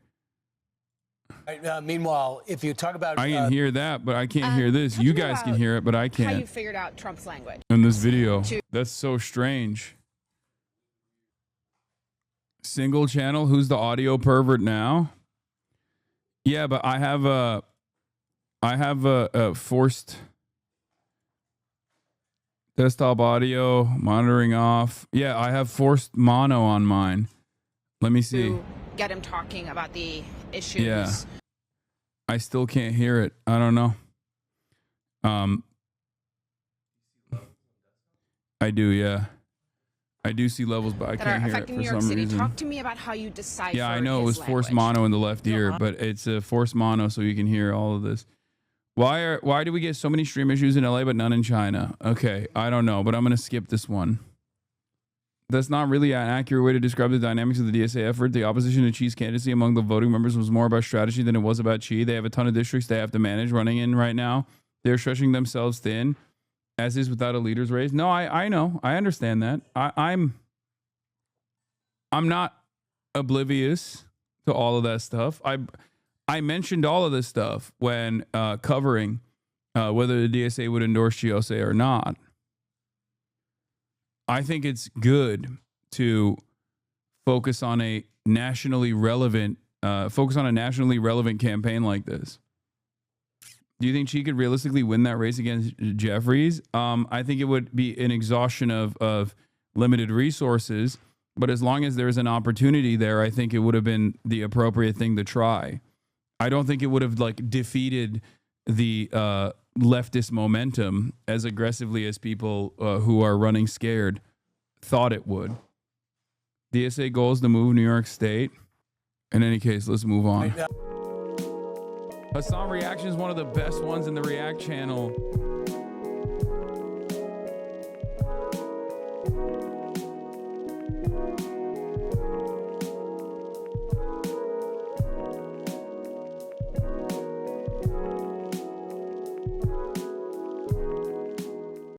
Meanwhile, if you talk about... I can hear that, but I can't hear this. You guys can hear it, but I How you can't. figured out Trump's language. In this video. That's so strange. Single channel? Who's the audio pervert now? Yeah, but I have a forced desktop audio monitoring off. Yeah, I have forced mono on mine. Let me see. Get him talking about the issues. Yeah. I still can't hear it. I don't know. I do, yeah. I do see levels, but I that can't are hear it affecting for New York some City. reason. Talk to me about how you decipher. Yeah, I know it was his forced language. mono in the left ear, but it's a forced mono so you can hear all of this. Why do we get so many stream issues in LA but none in China? Okay, I don't know, but I'm gonna skip this one. That's not really an accurate way to describe the dynamics of the DSA effort. The opposition to Xi's candidacy among the voting members was more about strategy than it was about Xi. They have a ton of districts they have to manage running in right now. They're stretching themselves thin, as is without a leader's race. No, I know. I understand that. I'm not oblivious to all of that stuff. I mentioned all of this stuff when covering whether the DSA would endorse Chiose or not. I think it's good to focus on a nationally relevant campaign like this. Do you think she could realistically win that race against Jeffries? I think it would be an exhaustion of limited resources, but as long as there's an opportunity there, I think it would have been the appropriate thing to try. I don't think it would have defeated the leftist momentum as aggressively as people who are running scared thought it would. DSA goals to move New York State. In any case, let's move on. Hasan Reaction is one of the best ones in the React channel.